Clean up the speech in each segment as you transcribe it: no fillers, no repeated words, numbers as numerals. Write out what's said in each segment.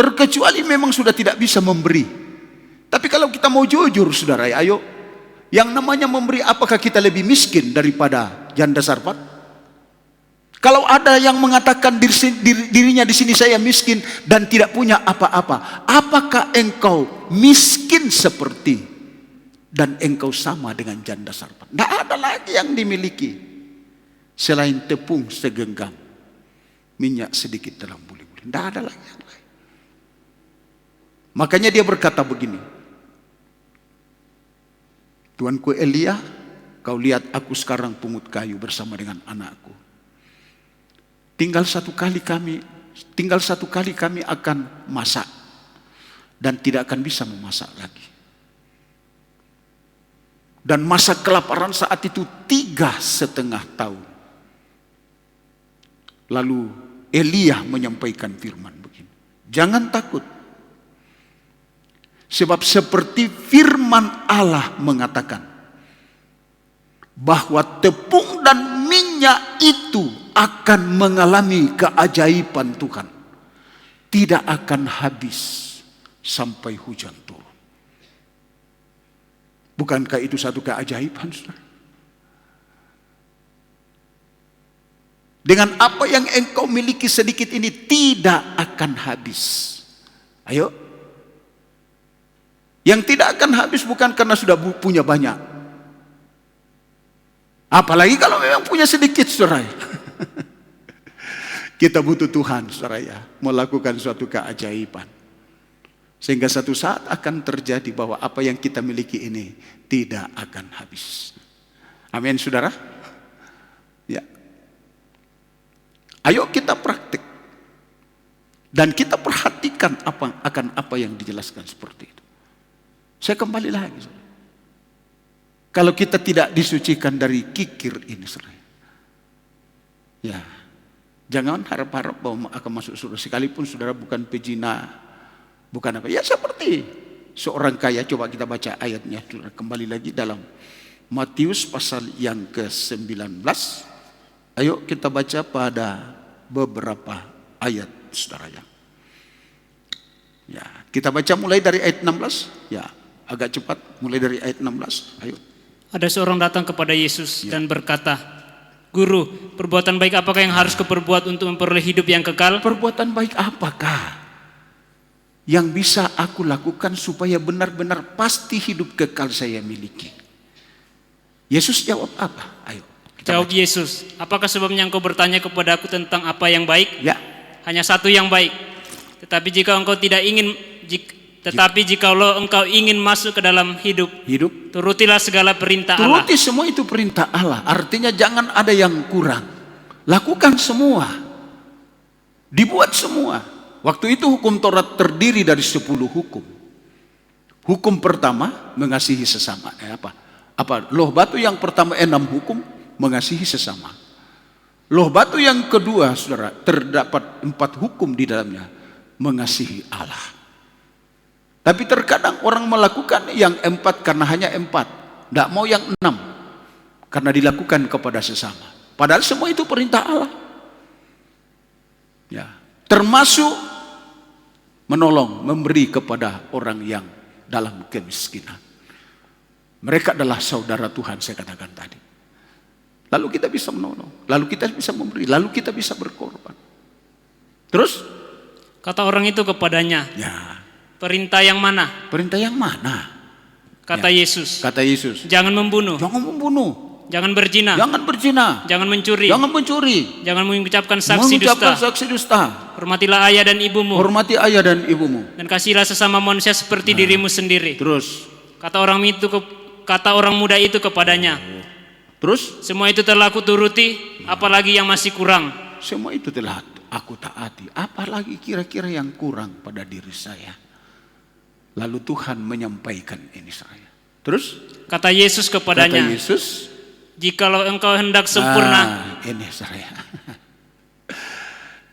Terkecuali memang sudah tidak bisa memberi. Tapi kalau kita mau jujur saudara, ayo, yang namanya memberi, apakah kita lebih miskin daripada janda Sarfat? Kalau ada yang mengatakan dirinya di sini saya miskin dan tidak punya apa-apa, apakah engkau miskin seperti dan engkau sama dengan janda Sarfat? Tidak ada lagi yang dimiliki selain tepung segenggam, minyak sedikit dalam buli-buli. Tidak ada lagi yang lain. Makanya dia berkata begini, Tuanku Elia, kau lihat aku sekarang pungut kayu bersama dengan anakku. Tinggal satu kali kami akan masak dan tidak akan bisa memasak lagi. Dan masa kelaparan saat itu 3,5 tahun. Lalu Elia menyampaikan firman begini, jangan takut. Sebab seperti firman Allah mengatakan, bahwa tepung dan minyak itu akan mengalami keajaiban Tuhan. Tidak akan habis sampai hujan turun. Bukankah itu satu keajaiban, saudara? Dengan apa yang engkau miliki sedikit ini tidak akan habis. Ayo. Yang tidak akan habis bukan karena sudah punya banyak. Apalagi kalau memang punya sedikit, saudara. Kita butuh Tuhan, saudara, ya, melakukan suatu keajaiban. Sehingga satu saat akan terjadi bahwa apa yang kita miliki ini tidak akan habis. Amin, saudara. Ya. Ayo kita praktik. Dan kita perhatikan akan apa yang dijelaskan seperti itu. Saya kembali lagi. Kalau kita tidak disucikan dari kikir ini, ya, jangan harap-harap bahwa akan masuk surga. Sekalipun saudara bukan pezina, bukan apa. Ya seperti seorang kaya. Coba kita baca ayatnya. Kembali lagi dalam Matius pasal yang ke-19. Ayo kita baca pada beberapa ayat, saudara. Ya, kita baca mulai dari ayat 16. Ya. Agak cepat, mulai dari ayat 16. Ayo. Ada seorang datang kepada Yesus dan berkata, Guru, perbuatan baik apakah yang harus kuperbuat untuk memperoleh hidup yang kekal? Perbuatan baik apakah yang bisa aku lakukan supaya benar-benar pasti hidup kekal saya miliki? Yesus jawab apa? Ayo. Jawab Yesus, apakah sebabnya engkau bertanya kepada aku tentang apa yang baik? Ya. Hanya satu yang baik. Tetapi jika engkau ingin masuk ke dalam hidup, turutilah segala perintah Allah. Turuti semua itu perintah Allah. Artinya jangan ada yang kurang. Lakukan semua. Dibuat semua. Waktu itu hukum Taurat terdiri dari 10 hukum. Hukum pertama, mengasihi sesama. Loh batu yang pertama 6 hukum, mengasihi sesama. Loh batu yang kedua, saudara, terdapat 4 hukum di dalamnya, mengasihi Allah. Tapi terkadang orang melakukan yang 4 karena hanya 4. Tidak mau yang 6. Karena dilakukan kepada sesama. Padahal semua itu perintah Allah. Ya. Termasuk menolong, memberi kepada orang yang dalam kemiskinan. Mereka adalah saudara Tuhan, saya katakan tadi. Lalu kita bisa menolong. Lalu kita bisa memberi. Lalu kita bisa berkorban. Terus? Kata orang itu kepadanya. Ya. Perintah yang mana? Perintah yang mana? Kata Ya. Yesus. Kata Yesus. Jangan membunuh. Jangan membunuh. Jangan berzina. Jangan berzina. Jangan mencuri. Jangan mencuri. Jangan mengucapkan saksi dusta. Hormatilah ayah dan ibumu. Hormati ayah dan ibumu. Dan kasihlah sesama manusia seperti dirimu sendiri. Terus. Kata orang muda itu kepadanya. Terus? Semua itu telah aku turuti, apalagi yang masih kurang? Semua itu telah aku taati. Apalagi kira-kira yang kurang pada diri saya? Lalu Tuhan menyampaikan ini saya. Terus? Kata Yesus kepadanya. Kata Yesus. Jikalau engkau hendak sempurna. Ini saya.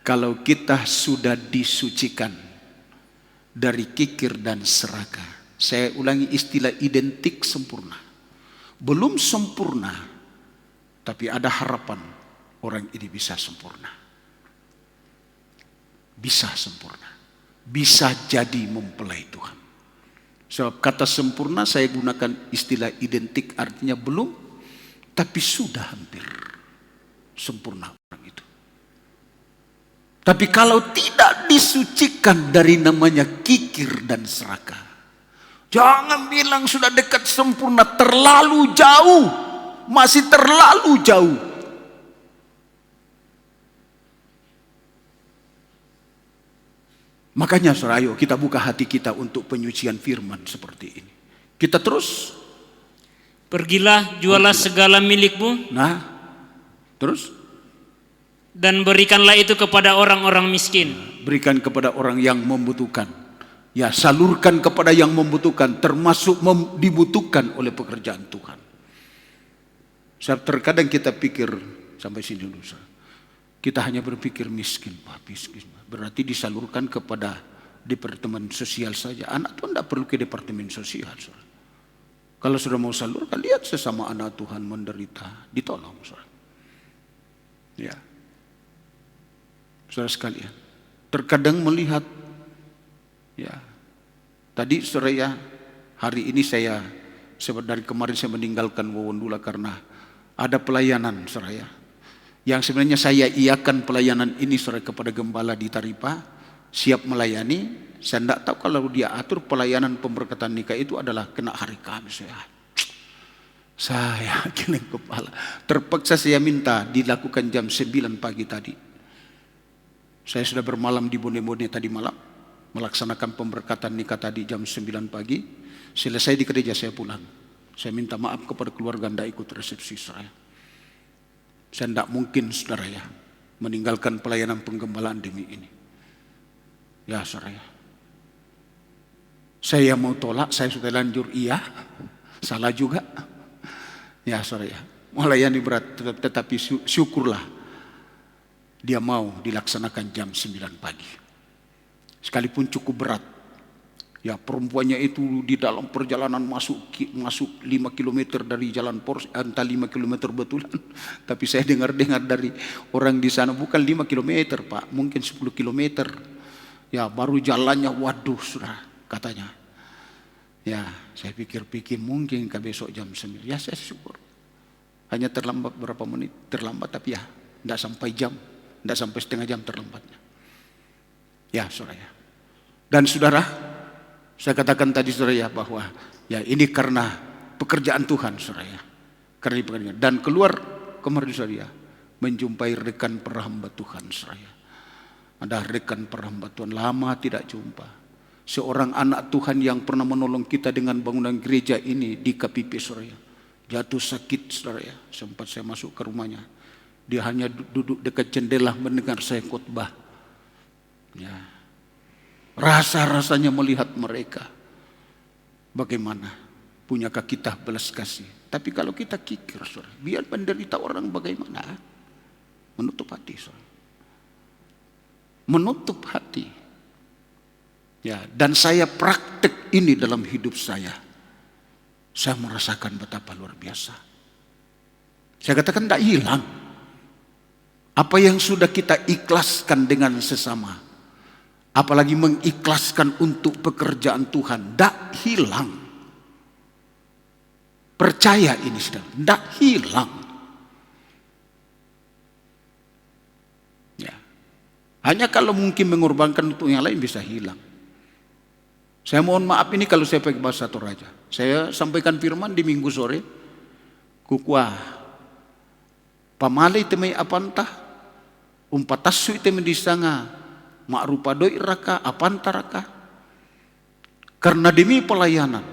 Kalau kita sudah disucikan dari kikir dan serakah. Saya ulangi istilah identik sempurna. Belum sempurna. Tapi ada harapan orang ini bisa sempurna. Bisa sempurna. bisa jadi mempelai Tuhan. Sebab kata sempurna saya gunakan istilah identik, artinya belum, tapi sudah hampir sempurna orang itu. Tapi kalau tidak disucikan dari namanya kikir dan serakah, jangan bilang sudah dekat sempurna, terlalu jauh, masih terlalu jauh. Makanya saudara, ayo kita buka hati kita untuk penyucian firman seperti ini. Kita terus. Pergilah, jualah segala milikmu. Nah, terus. Dan berikanlah itu kepada orang-orang miskin. Berikan kepada orang yang membutuhkan. Ya, salurkan kepada yang membutuhkan, termasuk dibutuhkan oleh pekerjaan Tuhan. Terkadang kita pikir, sampai sini dulu saudara. Kita hanya berpikir miskin, Pak, miskin. Berarti disalurkan kepada departemen sosial saja. Anak Tuhan tidak perlu ke departemen sosial. Saudara. Kalau sudah mau salurkan, lihat sesama anak Tuhan menderita, ditolong. Saudara. Ya, saudara sekalian, terkadang melihat, ya, tadi saudara ya, hari ini saya, dari kemarin saya meninggalkan Wawondula karena ada pelayanan saudara ya. Yang sebenarnya saya iakan pelayanan ini saudara kepada gembala di Taripa, siap melayani. Saya tidak tahu kalau dia atur pelayanan pemberkatan nikah itu adalah kena hari Kamis. Saya geleng kepala. Terpaksa saya minta dilakukan jam 9 pagi tadi. Saya sudah bermalam di Bone-Bone tadi malam, melaksanakan pemberkatan nikah tadi jam 9 pagi. Selesai di gereja saya pulang. Saya minta maaf kepada keluarga tidak ikut resepsi saya. Saya tidak mungkin saudara ya meninggalkan pelayanan penggembalaan demi ini. Ya saudara ya. Saya mau tolak, saya sudah lanjur iya. Salah juga. Ya saudara ya. Melayani berat, tetapi syukurlah dia mau dilaksanakan jam 9 pagi. Sekalipun cukup berat. Ya, perempuannya itu di dalam perjalanan masuk 5 km dari jalan Porsche, entah 5 km betulan. Tapi saya dengar dari orang di sana, bukan 5 km Pak, mungkin 10 km. Ya, baru jalannya, waduh sudah katanya. Ya, saya pikir-pikir mungkin ke besok jam 9. Ya, saya syukur. Hanya terlambat berapa menit, terlambat tapi ya, tidak sampai jam, tidak sampai setengah jam terlambatnya. Ya, saudara ya. Dan saudara, saya katakan tadi saudara ya bahwa ya ini karena pekerjaan Tuhan saudara ya. Karena pekerjaan. Dan keluar kemarin saudara ya, menjumpai rekan perhamba Tuhan saudara ya. Ada rekan perhamba Tuhan lama tidak jumpa. Seorang anak Tuhan yang pernah menolong kita dengan bangunan gereja ini di KPP saudara ya. Jatuh sakit saudara ya. Sempat saya masuk ke rumahnya. Dia hanya duduk dekat jendela mendengar saya khotbah. Ya. Rasa-rasanya melihat mereka. Bagaimana? Punyakah kita belas kasih? Tapi kalau kita kikir, saudara, biar penderita orang bagaimana? Menutup hati, saudara. Menutup hati. Ya, dan saya praktek ini dalam hidup saya. Saya merasakan betapa luar biasa. Saya katakan tidak hilang. Apa yang sudah kita ikhlaskan dengan sesama, apalagi mengikhlaskan untuk pekerjaan Tuhan, tidak hilang. Percaya ini saudara, tidak hilang. Ya. Hanya kalau mungkin mengorbankan untuk yang lain bisa hilang. Saya mohon maaf ini kalau saya pakai bahasa Toraja. Saya sampaikan firman di minggu sore. Kukua pamalay temay apantah, umpatasu temay disanga, ma'rupa doi raka apanta raka. Karena demi pelayanan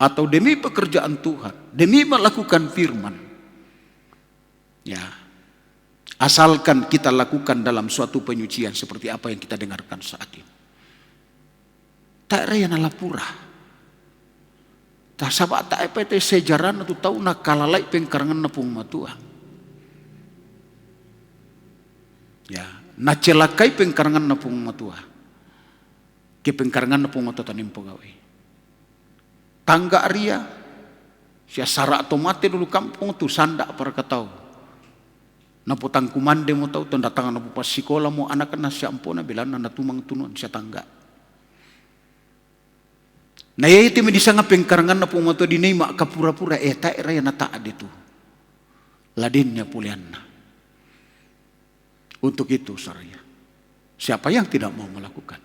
atau demi pekerjaan Tuhan, demi melakukan firman, ya, asalkan kita lakukan dalam suatu penyucian seperti apa yang kita dengarkan saat ini. Tak raya nalapura. Tak sabat tak epete sejaran atau tahu nak kalalai pengkarangan napung matua. Ya, nacelakai pengkarangan napung matua. Ke pengkarangan napung matua tanim pegawai. Tangga Arya, sia sara atau mati dulu kampung tu sandak para katau. Napotang kumande mo tahu tanda tangan napo pas sikola mo anak na siya ampona bilan na natumang tunon siya tangga. Na itu medisanga pengkarangan na pumato dinay makapura-pura eta era na taad itu. Ladinnya pulianna. Untuk itu saudara, siapa yang tidak mau melakukan?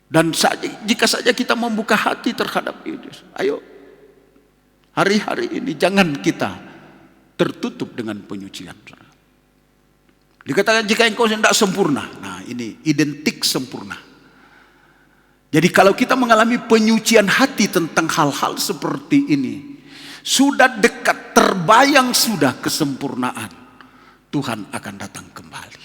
Dan jika saja kita membuka hati terhadap itu, ayo hari-hari ini jangan kita tertutup dengan penyucian. Dikatakan jika engkau tidak sempurna, nah ini identik sempurna. Jadi kalau kita mengalami penyucian hati tentang hal-hal seperti ini, sudah dekat, terbayang sudah kesempurnaan, Tuhan akan datang kembali.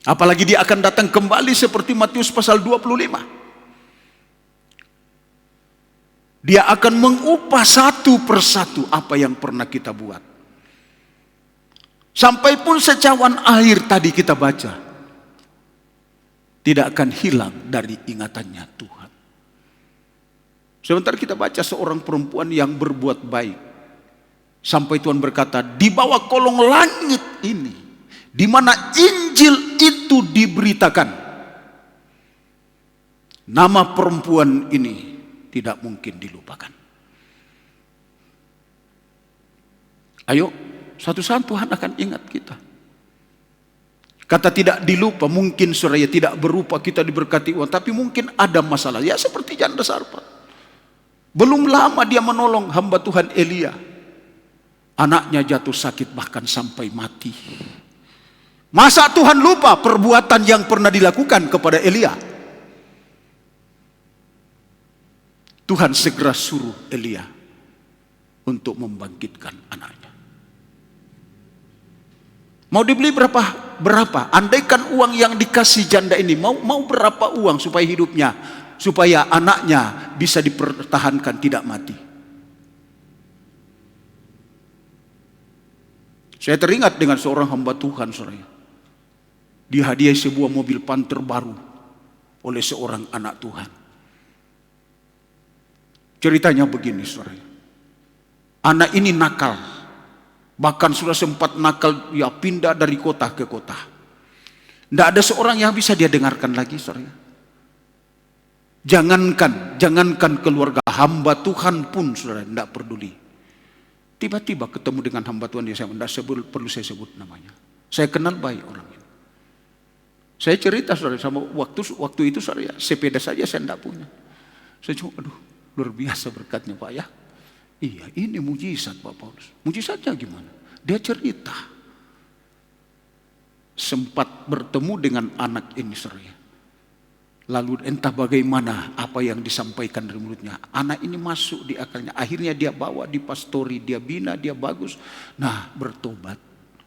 Apalagi dia akan datang kembali seperti Matius pasal 25. Dia akan mengupah satu persatu apa yang pernah kita buat. Sampai pun secawan air tadi kita baca, tidak akan hilang dari ingatannya Tuhan. Sebentar kita baca seorang perempuan yang berbuat baik. Sampai Tuhan berkata, di bawah kolong langit ini, di mana Injil itu diberitakan, nama perempuan ini tidak mungkin dilupakan. Ayo, suatu saat Tuhan akan ingat kita. Kata tidak dilupa, mungkin saudara tidak berupa kita diberkati uang, tapi mungkin ada masalah. Ya seperti janda Sarfat. Belum lama dia menolong hamba Tuhan Elia. Anaknya jatuh sakit bahkan sampai mati. Masa Tuhan lupa perbuatan yang pernah dilakukan kepada Elia? Tuhan segera suruh Elia untuk membangkitkan anaknya. Mau dibeli berapa? Andaikan uang yang dikasih janda ini mau berapa uang supaya anaknya bisa dipertahankan tidak mati. Saya teringat dengan seorang hamba Tuhan, saudara. Dihadiahi sebuah mobil Panther baru oleh seorang anak Tuhan. Ceritanya begini, saudara. Anak ini nakal. Bahkan sudah sempat nakal, ya pindah dari kota ke kota. Tidak ada seorang yang bisa dia dengarkan lagi, saudara. Jangankan keluarga, hamba Tuhan pun saudara tidak peduli. Tiba-tiba ketemu dengan hamba Tuhan yang saya tidak perlu saya sebut namanya. Saya kenal baik orang ini. Saya cerita saudara sama waktu itu saudara, sepeda saja saya tidak punya. Saya cuma aduh luar biasa berkatnya Pak ya. Iya ini mujizat Pak Paulus. Mujizatnya gimana? Dia cerita. Sempat bertemu dengan anak ini saudara. Lalu entah bagaimana apa yang disampaikan dari mulutnya. Anak ini masuk di akalnya. Akhirnya dia bawa di pastori, dia bina, dia bagus. Nah bertobat.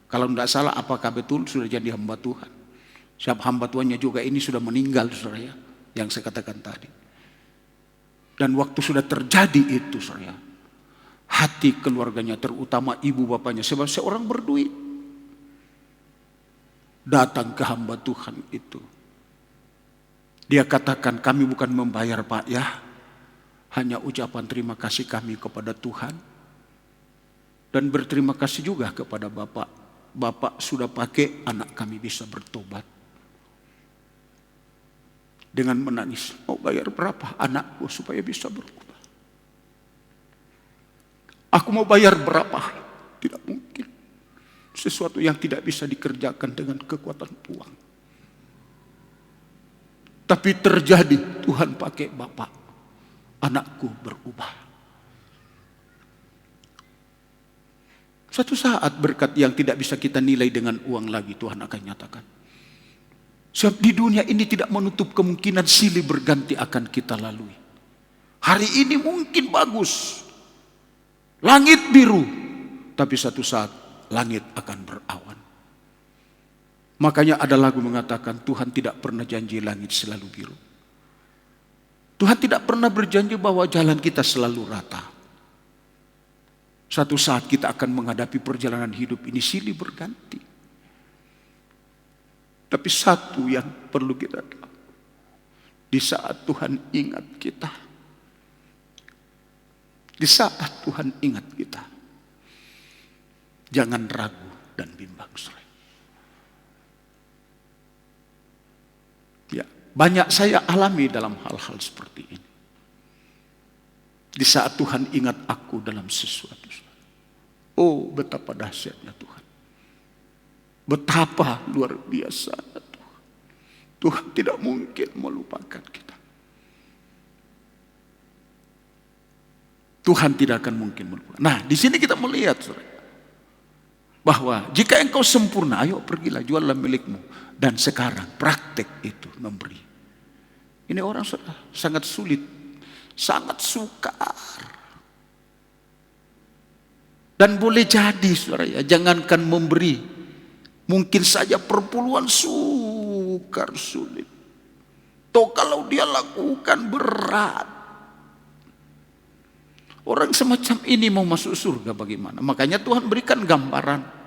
Kalau tidak salah apakah betul sudah jadi hamba Tuhan. Siapa hamba Tuhannya juga ini sudah meninggal saudara ya. Yang saya katakan tadi. Dan waktu sudah terjadi itu saudara ya. Hati keluarganya terutama ibu bapaknya. Sebab seorang berduit. Datang ke hamba Tuhan itu. Dia katakan kami bukan membayar Pak ya. Hanya ucapan terima kasih kami kepada Tuhan. Dan berterima kasih juga kepada Bapak. Bapak sudah pakai anak kami bisa bertobat. Dengan menangis. Mau bayar berapa anakku supaya bisa berubah. Aku mau bayar berapa. Tidak mungkin. Sesuatu yang tidak bisa dikerjakan dengan kekuatan uang. Tapi terjadi, Tuhan pakai Bapak, anakku berubah. Suatu saat berkat yang tidak bisa kita nilai dengan uang lagi, Tuhan akan nyatakan. Sebab di dunia ini tidak menutup kemungkinan silih berganti akan kita lalui. Hari ini mungkin bagus, langit biru, tapi satu saat langit akan berawan. Makanya ada lagu mengatakan Tuhan tidak pernah janji langit selalu biru. Tuhan tidak pernah berjanji bahwa jalan kita selalu rata. Suatu saat kita akan menghadapi perjalanan hidup ini silih berganti. Tapi satu yang perlu kita tahu. Di saat Tuhan ingat kita. Di saat Tuhan ingat kita. Jangan ragu dan bimbang. Ya, Banyak saya alami dalam hal-hal seperti ini. Di saat Tuhan ingat aku dalam sesuatu. Oh, betapa dahsyatnya Tuhan. Betapa luar biasa Tuhan. Tuhan tidak mungkin melupakan kita. Tuhan tidak akan mungkin melupakan. Nah, di sini kita melihat bahwa jika engkau sempurna, ayo pergilah juallah milikmu. Dan sekarang praktek itu memberi. Ini orang sangat sulit, sangat sukar. Dan boleh jadi saudara ya, jangankan memberi, mungkin saja perpuluhan sukar sulit. Toh kalau dia lakukan berat. Orang semacam ini mau masuk surga bagaimana? Makanya Tuhan berikan gambaran.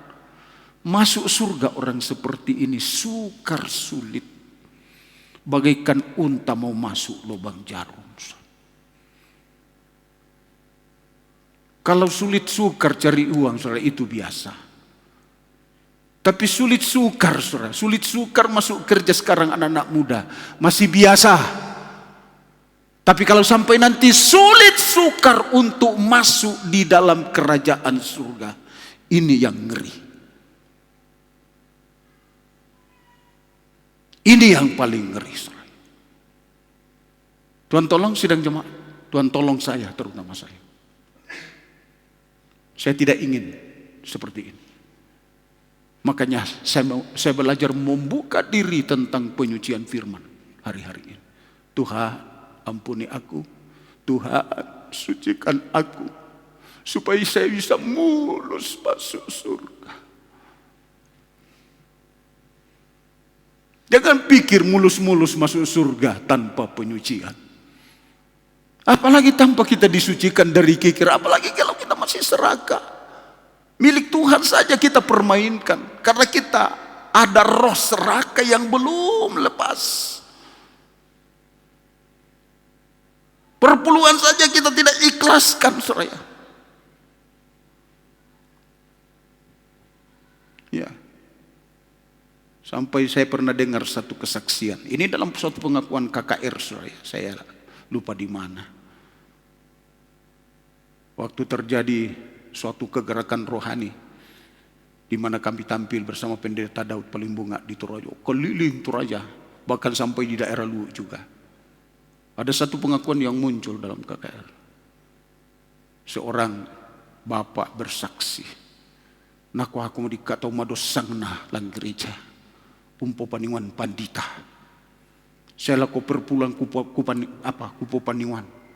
Masuk surga orang seperti ini sukar sulit. Bagaikan unta mau masuk lubang jarum. Kalau sulit sukar cari uang, saudara, itu biasa. Tapi sulit sukar, saudara, sulit sukar masuk kerja sekarang anak-anak muda, masih biasa. Tapi kalau sampai nanti sulit sukar untuk masuk di dalam kerajaan surga, ini yang ngeri. Ini yang paling ngeri. Tuhan tolong sidang jemaat, Tuhan tolong saya, terutama saya. Saya tidak ingin seperti ini. Makanya saya belajar membuka diri tentang penyucian firman hari-hari ini. Tuhan, ampuni aku. Tuhan, sucikan aku. Supaya saya bisa mulus masuk surga. Jangan pikir mulus-mulus masuk surga tanpa penyucian. Apalagi tanpa kita disucikan dari kikir. Apalagi kalau kita masih serakah. Milik Tuhan saja kita permainkan. Karena kita ada roh serakah yang belum lepas. Perpuluhan saja kita tidak ikhlaskan, saudara. Ya. Sampai saya pernah dengar satu kesaksian. Ini dalam suatu pengakuan KKR, saudara. Saya lupa di mana. Waktu terjadi suatu kegerakan rohani, di mana kami tampil bersama pendeta Daud Palimbunga di Toraja, keliling Toraja, bahkan sampai di daerah Luwu juga. Ada satu pengakuan yang muncul dalam KKR. Seorang bapak bersaksi, naku aku mau dikatau madosangna lang gereja, umpo paniwan pandita. Saya laku perpulang kupo paniwan.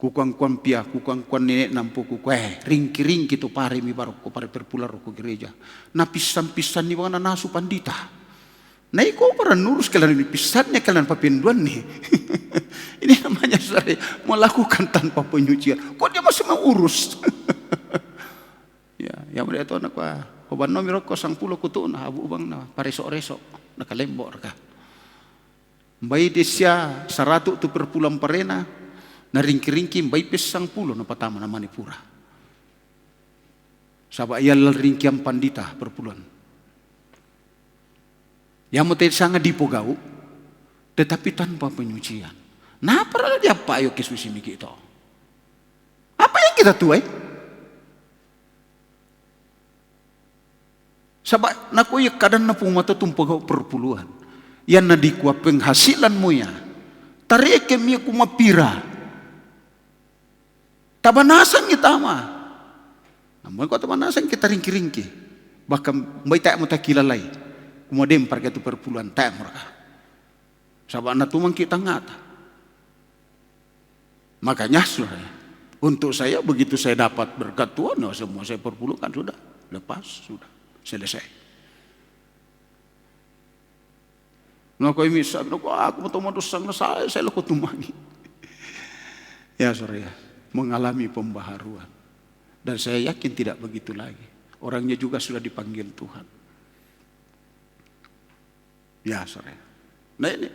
Kukang-kuan pia, kukang-kuan nenek nampu ringki-ringki tu pare mi baru ko pare perpular ko gereja. Na pisan-pisan ni wana nasu pandita. Nah iko para nurus kalian ini pisannya kalian papinduan nih. Ini namanya saudara melakukan tanpa penyucian. Kok dia masih mau urus? Ya, yang mereka tahu nak wah, hoban no miroko sang pulo kutu na abu bang na paresok-resok nakalembor ka. Mbai desya 100 tu perpulang parena. Na ringki-ringki mbai pesang pulo na patama na Manipura. Sabak ia ringkian pandita perpuluhan. Yang mau sangat dipogau, tetapi tanpa penyucian. Nah, pernah dia apa ayo kesusi miki itu? Apa yang kita tuai? Sabak naku ya kadang na pumata tumpogau perpuluhan. Yang na dikuap penghasilanmu ya. Tarik kemia kumapira. Tabanasan kita mah. Namun kau tabanasan kita ringki-ringki. Bahkan baik tak mau tak kilalai. Kemudian pergi tu perpuluhan tak mereka. Sabak na tumang kita ngata. Makanya saudara, untuk saya begitu saya dapat berkat Tuhan, no, semua saya perpuluhkan sudah, lepas sudah selesai. Nah kau misal, aku mau dosang saya laku tumangi. Ya saudara, mengalami pembaharuan. Dan saya yakin tidak begitu lagi. Orangnya juga sudah dipanggil Tuhan. Ya saudara. Nah ini.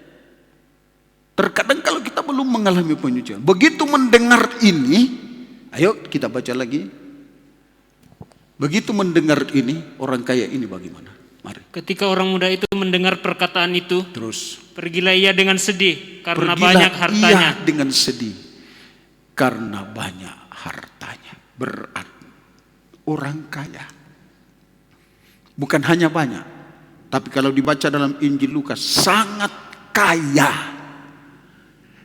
Terkadang kalau kita belum mengalami penyucian. Begitu mendengar ini. Ayo kita baca lagi. Begitu mendengar ini. Orang kaya ini bagaimana? Mari. Ketika orang muda itu mendengar perkataan itu, Terus, pergilah ia dengan sedih karena pergilah banyak ia hartanya. dengan sedih karena banyak hartanya. Berarti orang kaya. Bukan hanya banyak, tapi kalau dibaca dalam Injil Lukas, sangat kaya.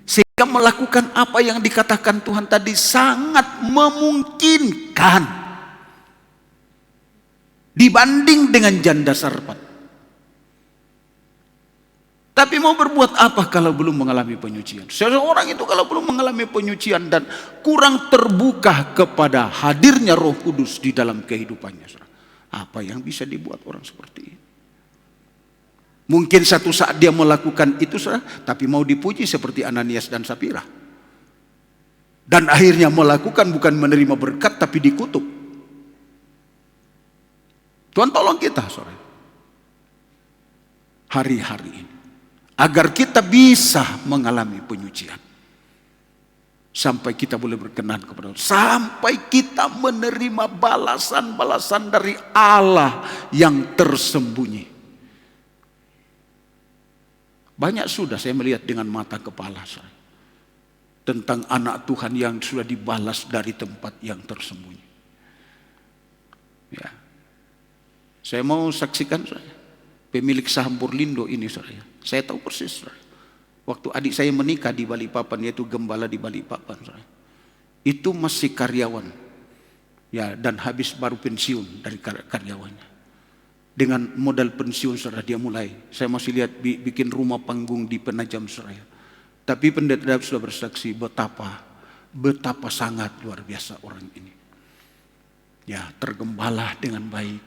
Sehingga melakukan apa yang dikatakan Tuhan tadi sangat memungkinkan dibanding dengan janda sarpat. Tapi mau berbuat apa kalau belum mengalami penyucian? Seseorang itu kalau belum mengalami penyucian dan kurang terbuka kepada hadirnya Roh Kudus di dalam kehidupannya, apa yang bisa dibuat orang seperti ini? Mungkin satu saat dia melakukan itu, tapi mau dipuji seperti Ananias dan Safira. Dan akhirnya melakukan bukan menerima berkat tapi dikutuk. Tuhan tolong kita sore hari-hari ini agar kita bisa mengalami penyucian sampai kita boleh berkenan kepada Allah, sampai kita menerima balasan-balasan dari Allah yang tersembunyi. Banyak sudah saya melihat dengan mata kepala saya tentang anak Tuhan yang sudah dibalas dari tempat yang tersembunyi. Ya. Saya mau saksikan pemilik saham Purlindo ini saya tahu persis. Waktu adik saya menikah di Balikpapan, yaitu gembala di Balikpapan, itu masih karyawan, ya, dan habis baru pensiun dari karyawannya. Dengan modal pensiun dia mulai. Saya masih lihat bikin rumah panggung di Penajam Tapi pendeta Daud sudah bersaksi betapa sangat luar biasa orang ini. Ya, tergembala dengan baik.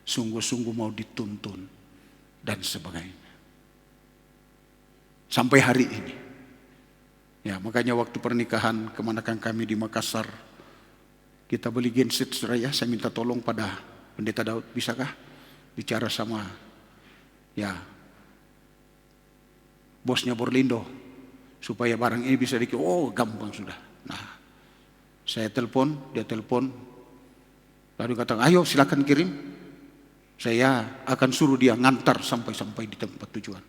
Sungguh-sungguh mau dituntun dan sebagainya. Sampai hari ini. Ya, makanya waktu pernikahan kemanapun kami di Makassar, kita beli genset seraya. Saya minta tolong pada pendeta Daud, bisakah bicara sama ya bosnya Borlindo supaya barang ini bisa dikirim. Oh, gampang sudah. Nah, saya telepon, dia telepon, lalu kata, ayo silakan kirim. Saya akan suruh dia ngantar sampai di tempat tujuan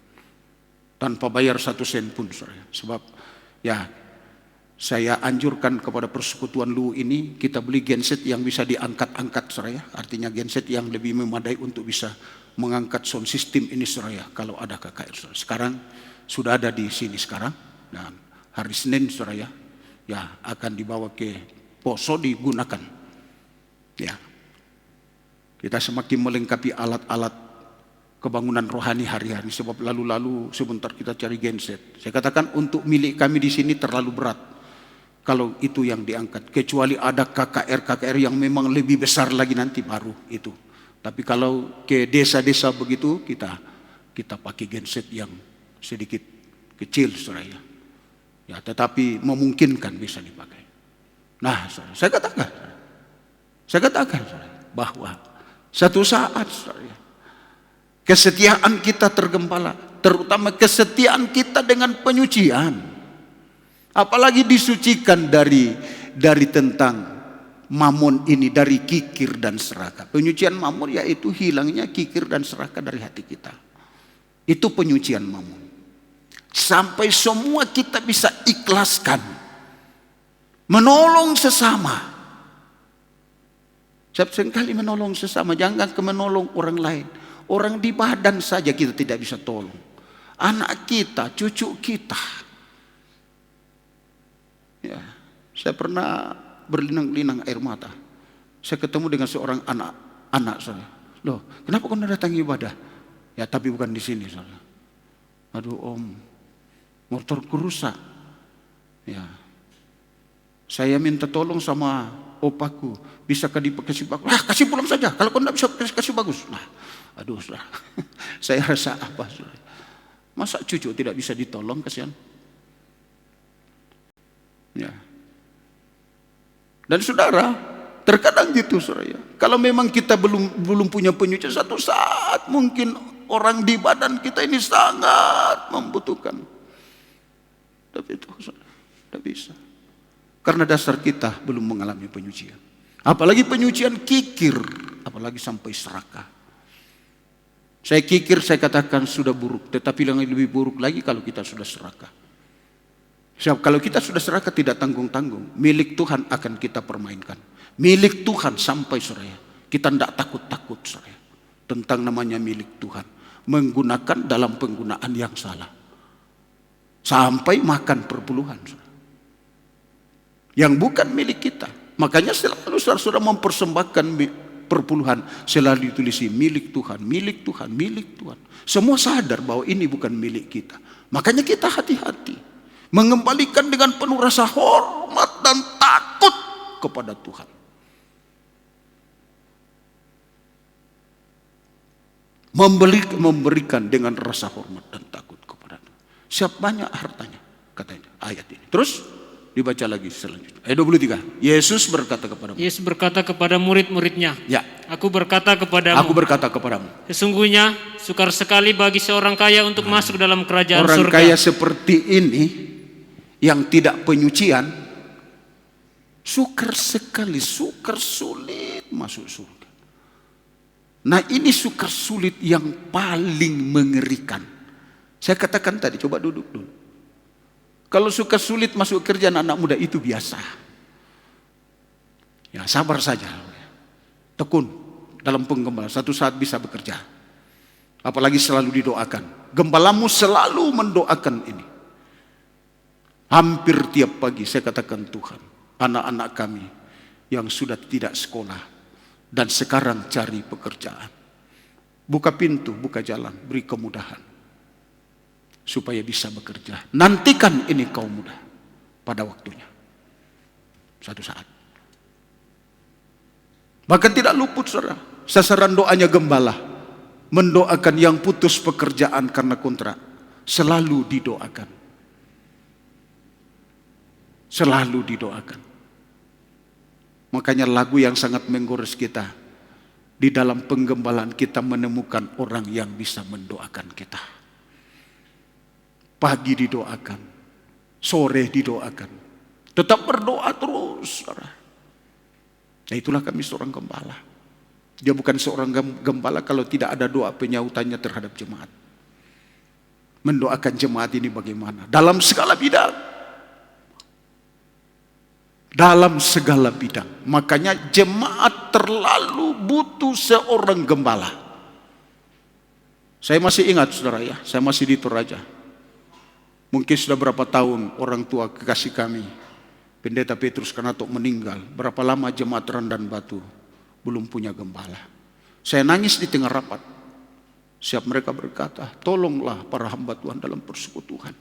tanpa bayar 1 sen pun, sebab ya saya anjurkan kepada persekutuan Lu ini kita beli genset yang bisa diangkat-angkat, artinya genset yang lebih memadai untuk bisa mengangkat sound system ini, kalau ada KKR. Sekarang sudah ada di sini sekarang, dan hari Senin ya akan dibawa ke Poso digunakan. Ya. Kita semakin melengkapi alat-alat kebangunan rohani hari-hari, sebab lalu-lalu sebentar kita cari genset. Saya katakan untuk milik kami di sini terlalu berat kalau itu yang diangkat, kecuali ada KKR yang memang lebih besar lagi nanti baru itu. Tapi kalau ke desa-desa begitu kita pakai genset yang sedikit kecil, ya, tetapi memungkinkan bisa dipakai. Nah, saya katakan bahwa satu saat kesetiaan kita tergembala, terutama kesetiaan kita dengan penyucian, apalagi disucikan dari tentang mamon ini, dari kikir dan serakah. Penyucian mamon yaitu hilangnya kikir dan serakah dari hati kita. Itu penyucian mamon. Sampai semua kita bisa ikhlaskan, menolong sesama. Seringkali menolong sesama, jangan ke menolong orang lain. Orang di badan saja kita tidak bisa tolong. Anak kita, cucu kita. Ya, saya pernah berlinang-linang air mata. Saya ketemu dengan seorang anak saya. Loh, kenapa kau datang ibadah? Ya, tapi bukan di sini, saya. Aduh, Om, motorku rusak. Ya, saya minta tolong sama opaku, bisakah dikasih bagus? Kasih pulang saja. Kalau kau tidak bisa kasih bagus. Nah, aduh, saudara. Saya rasa apa, saudara? Masa cucu tidak bisa ditolong, kasihan? Ya. Dan saudara, terkadang gitu, saudara. Kalau memang kita belum punya penyucian, satu saat mungkin orang di badan kita ini sangat membutuhkan. Tapi itu, saudara, tidak bisa. Karena dasar kita belum mengalami penyucian. Apalagi penyucian kikir, apalagi sampai serakah. Saya kikir, saya katakan sudah buruk, tetapi yang lebih buruk lagi kalau kita sudah serakah. Sebab kalau kita sudah serakah tidak tanggung-tanggung, milik Tuhan akan kita permainkan. Milik Tuhan sampai saudara. Kita tidak takut-takut saudara tentang namanya milik Tuhan. Menggunakan dalam penggunaan yang salah. Sampai makan perpuluhan saudara. Yang bukan milik kita. Makanya selalu saudara mempersembahkan perpuluhan, selalu ditulis milik Tuhan, milik Tuhan, milik Tuhan. Semua sadar bahwa ini bukan milik kita. Makanya kita hati-hati, mengembalikan dengan penuh rasa hormat dan takut kepada Tuhan. Memberikan dengan rasa hormat dan takut kepada Tuhan. Siapa banyak hartanya, katanya ayat ini. Terus dibaca lagi selanjutnya. Ayat 23. Yesus berkata kepada murid-muridnya. Ya. Aku berkata kepadamu. Sesungguhnya sukar sekali bagi seorang kaya untuk masuk dalam kerajaan surga. Orang kaya seperti ini yang tidak penyucian, sukar sekali, sukar sulit masuk surga. Nah, ini sukar sulit yang paling mengerikan. Saya katakan tadi, coba duduk dulu. Kalau suka sulit masuk kerjaan anak muda itu biasa. Ya, sabar saja. Tekun dalam penggembalaan, satu saat bisa bekerja. Apalagi selalu didoakan. Gembalamu selalu mendoakan ini. Hampir tiap pagi saya katakan, Tuhan, anak-anak kami yang sudah tidak sekolah dan sekarang cari pekerjaan, buka pintu, buka jalan, beri kemudahan supaya bisa bekerja. Nantikan ini kaum muda pada waktunya, satu saat. Maka tidak luput saudara, sasaran doanya gembala mendoakan yang putus pekerjaan karena kontrak. Selalu didoakan, selalu didoakan. Makanya lagu yang sangat menggores kita, di dalam penggembalaan kita menemukan orang yang bisa mendoakan kita. Pagi didoakan, sore didoakan, tetap berdoa terus saudara. Nah, itulah kami seorang gembala. Dia bukan seorang gembala kalau tidak ada doa penyautannya terhadap jemaat. Mendoakan jemaat ini bagaimana? Dalam segala bidang. Dalam segala bidang. Makanya jemaat terlalu butuh seorang gembala. Saya masih ingat saudara ya, saya masih di Toraja. Mungkin sudah berapa tahun orang tua kekasih kami, Pendeta Petrus Kanato meninggal. Berapa lama jemaat Randan Batu belum punya gembala. Saya nangis di tengah rapat. Siap mereka berkata, tolonglah para hamba Tuhan dalam persekutuan.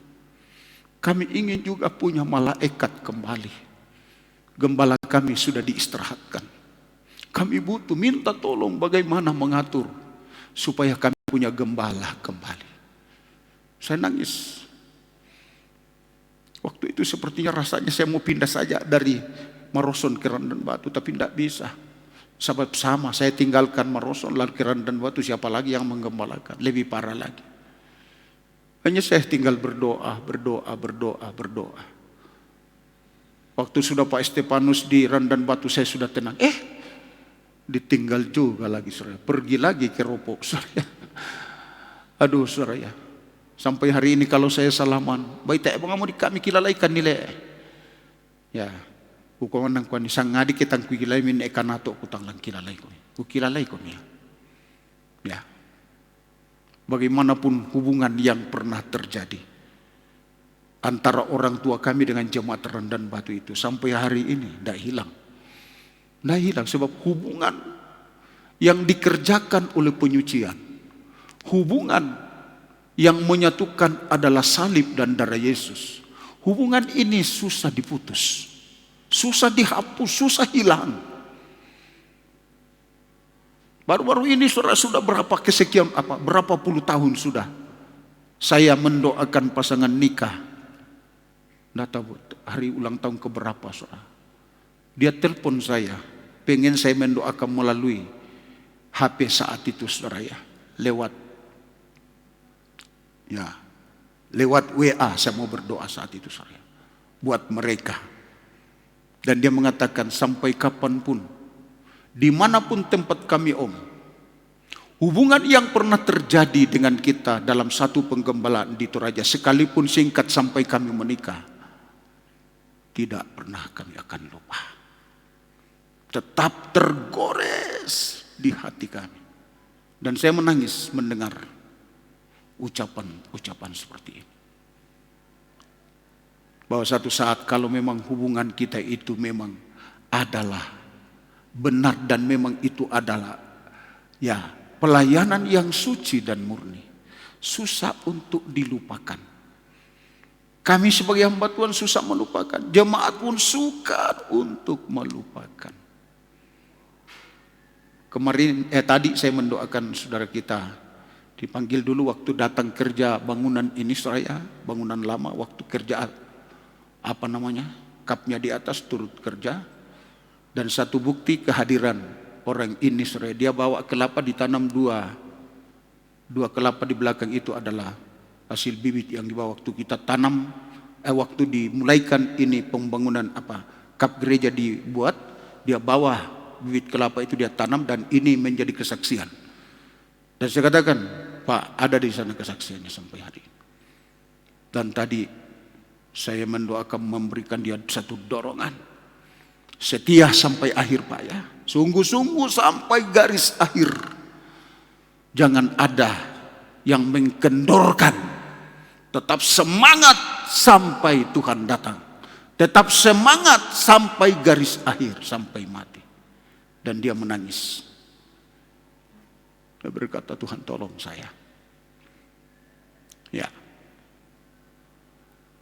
Kami ingin juga punya malaikat kembali. Gembala kami sudah diistirahatkan. Kami butuh, minta tolong bagaimana mengatur supaya kami punya gembala kembali. Saya nangis. Waktu itu sepertinya rasanya saya mau pindah saja dari Maroson ke Randan Batu, tapi tidak bisa. Sebab sama, saya tinggalkan Maroson lalu ke Randan Batu, siapa lagi yang menggembalakan? Lebih parah lagi. Hanya saya tinggal berdoa. Waktu sudah Pak Stefanus di Randan Batu, saya sudah tenang. Ditinggal juga lagi saudara. Pergi lagi ke Ropok saudara. Aduh saudara ya. Sampai hari ini kalau saya salaman, baik tak mau di kami kilalaikan nilai. Ya, hukuman nang kuani sang ngadi kita kilai min ekanato kutang lang kilalai ko. Ku kilalai ko niya. Ya. Bagaimanapun hubungan yang pernah terjadi antara orang tua kami dengan jemaat Randan Batu itu sampai hari ini tidak hilang. Tidak hilang sebab hubungan yang dikerjakan oleh penyucian, hubungan yang menyatukan adalah salib dan darah Yesus. Hubungan ini susah diputus, susah dihapus, susah hilang. Baru-baru ini saudara sudah berapa puluh tahun sudah saya mendoakan pasangan nikah. Tidak tahu hari ulang tahun keberapa saudara. Dia telepon saya, pengen saya mendoakan melalui HP saat itu saudara ya, lewat WA saya mau berdoa saat itu saudara, buat mereka. Dan dia mengatakan sampai kapanpun, dimanapun tempat kami Hubungan yang pernah terjadi dengan kita dalam satu penggembalaan di Toraja, sekalipun singkat sampai kami menikah, tidak pernah kami akan lupa. Tetap tergores di hati kami. Dan saya menangis mendengar ucapan-ucapan seperti ini. Bahwa satu saat kalau memang hubungan kita itu memang adalah benar dan memang itu adalah pelayanan yang suci dan murni, susah untuk dilupakan. Kami sebagai hamba Tuhan susah melupakan. Jemaat pun sukar untuk melupakan. Tadi saya mendoakan saudara kita dipanggil dulu waktu datang kerja bangunan ini, saya bangunan lama, waktu kerja kapnya di atas turut kerja. Dan satu bukti kehadiran orang ini, saudara, dia bawa kelapa ditanam dua kelapa di belakang itu adalah hasil bibit yang dibawa waktu kita tanam, waktu dimulaikan ini pembangunan kap gereja dibuat, dia bawa bibit kelapa itu dia tanam dan ini menjadi kesaksian. Dan saya katakan, Pak, ada di sana kesaksiannya sampai hari ini. Dan tadi saya mendoakan memberikan dia satu dorongan, setia sampai akhir, Pak ya. Sungguh-sungguh sampai garis akhir. Jangan ada yang mengkendorkan. Tetap semangat sampai Tuhan datang. Tetap semangat sampai garis akhir, sampai mati. Dan dia menangis. Dia berkata, Tuhan tolong saya. Ya.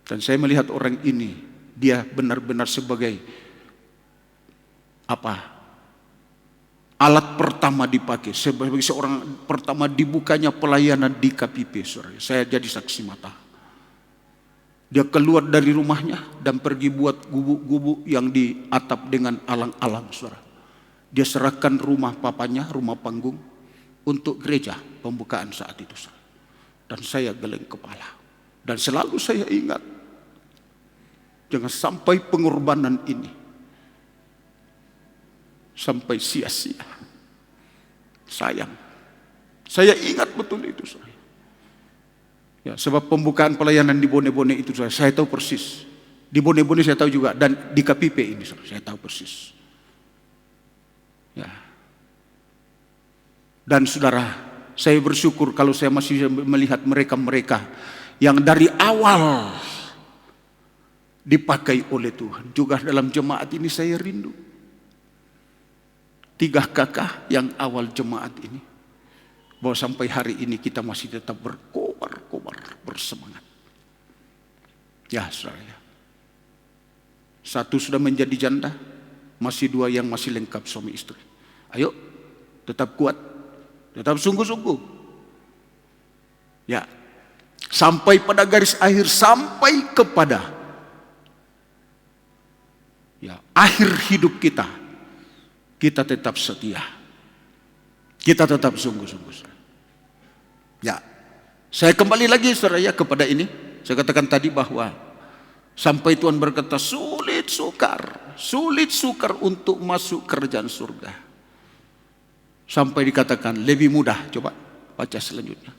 Dan saya melihat orang ini, dia benar-benar sebagai alat pertama dipakai, sebagai seorang pertama dibukanya pelayanan di KPP. Saya jadi saksi mata. Dia keluar dari rumahnya dan pergi buat gubuk-gubuk yang di atap dengan alang-alang, saudara. Dia serahkan rumah papanya, rumah panggung, untuk gereja pembukaan saat itu, saudara. Dan saya geleng kepala. Dan selalu saya ingat, jangan sampai pengorbanan ini sampai sia-sia. Sayang. Saya ingat betul itu, saya. Ya, sebab pembukaan pelayanan di Bone-Bone itu saya tahu persis. Di Bone-Bone saya tahu juga, dan di KPP ini saya tahu persis. Ya. Dan saudara, saya bersyukur kalau saya masih melihat mereka-mereka yang dari awal dipakai oleh Tuhan. Juga dalam jemaat ini saya rindu. 3 kakak yang awal jemaat ini, bahwa sampai hari ini kita masih tetap berkobar-kobar, bersemangat. Ya saudara ya. 1 sudah menjadi janda, masih 2 yang masih lengkap suami istri. Ayo, tetap kuat, tetap sungguh-sungguh. Ya, sampai pada garis akhir, sampai kepada akhir hidup kita. Kita tetap setia. Kita tetap sungguh-sungguh. Ya, saya kembali lagi saudara ya kepada ini. Saya katakan tadi bahwa sampai Tuhan berkata sulit sukar untuk masuk kerajaan surga. Sampai dikatakan lebih mudah. Coba baca selanjutnya.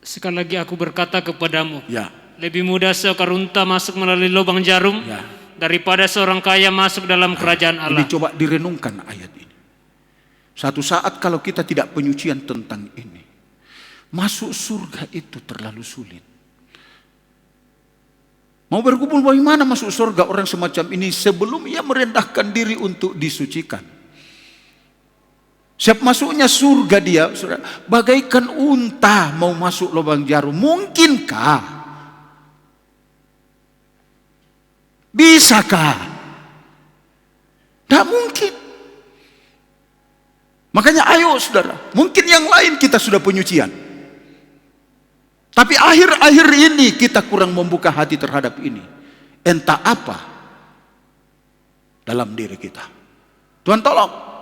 Sekali lagi aku berkata kepadamu, Ya. lebih mudah seekor unta masuk melalui lubang jarum, Ya. daripada seorang kaya masuk dalam kerajaan Allah. Ini coba direnungkan ayat ini. Satu saat kalau kita tidak penyucian tentang ini, masuk surga itu terlalu sulit. Mau berkumpul bagaimana masuk surga orang semacam ini sebelum ia merendahkan diri untuk disucikan? Siap masuknya surga dia, saudara, bagaikan unta mau masuk lubang jarum. Mungkinkah? Bisakah? Tidak mungkin. Makanya ayo saudara, mungkin yang lain kita sudah penyucian. Tapi akhir-akhir ini kita kurang membuka hati terhadap ini. Entah apa dalam diri kita. Tuhan tolong.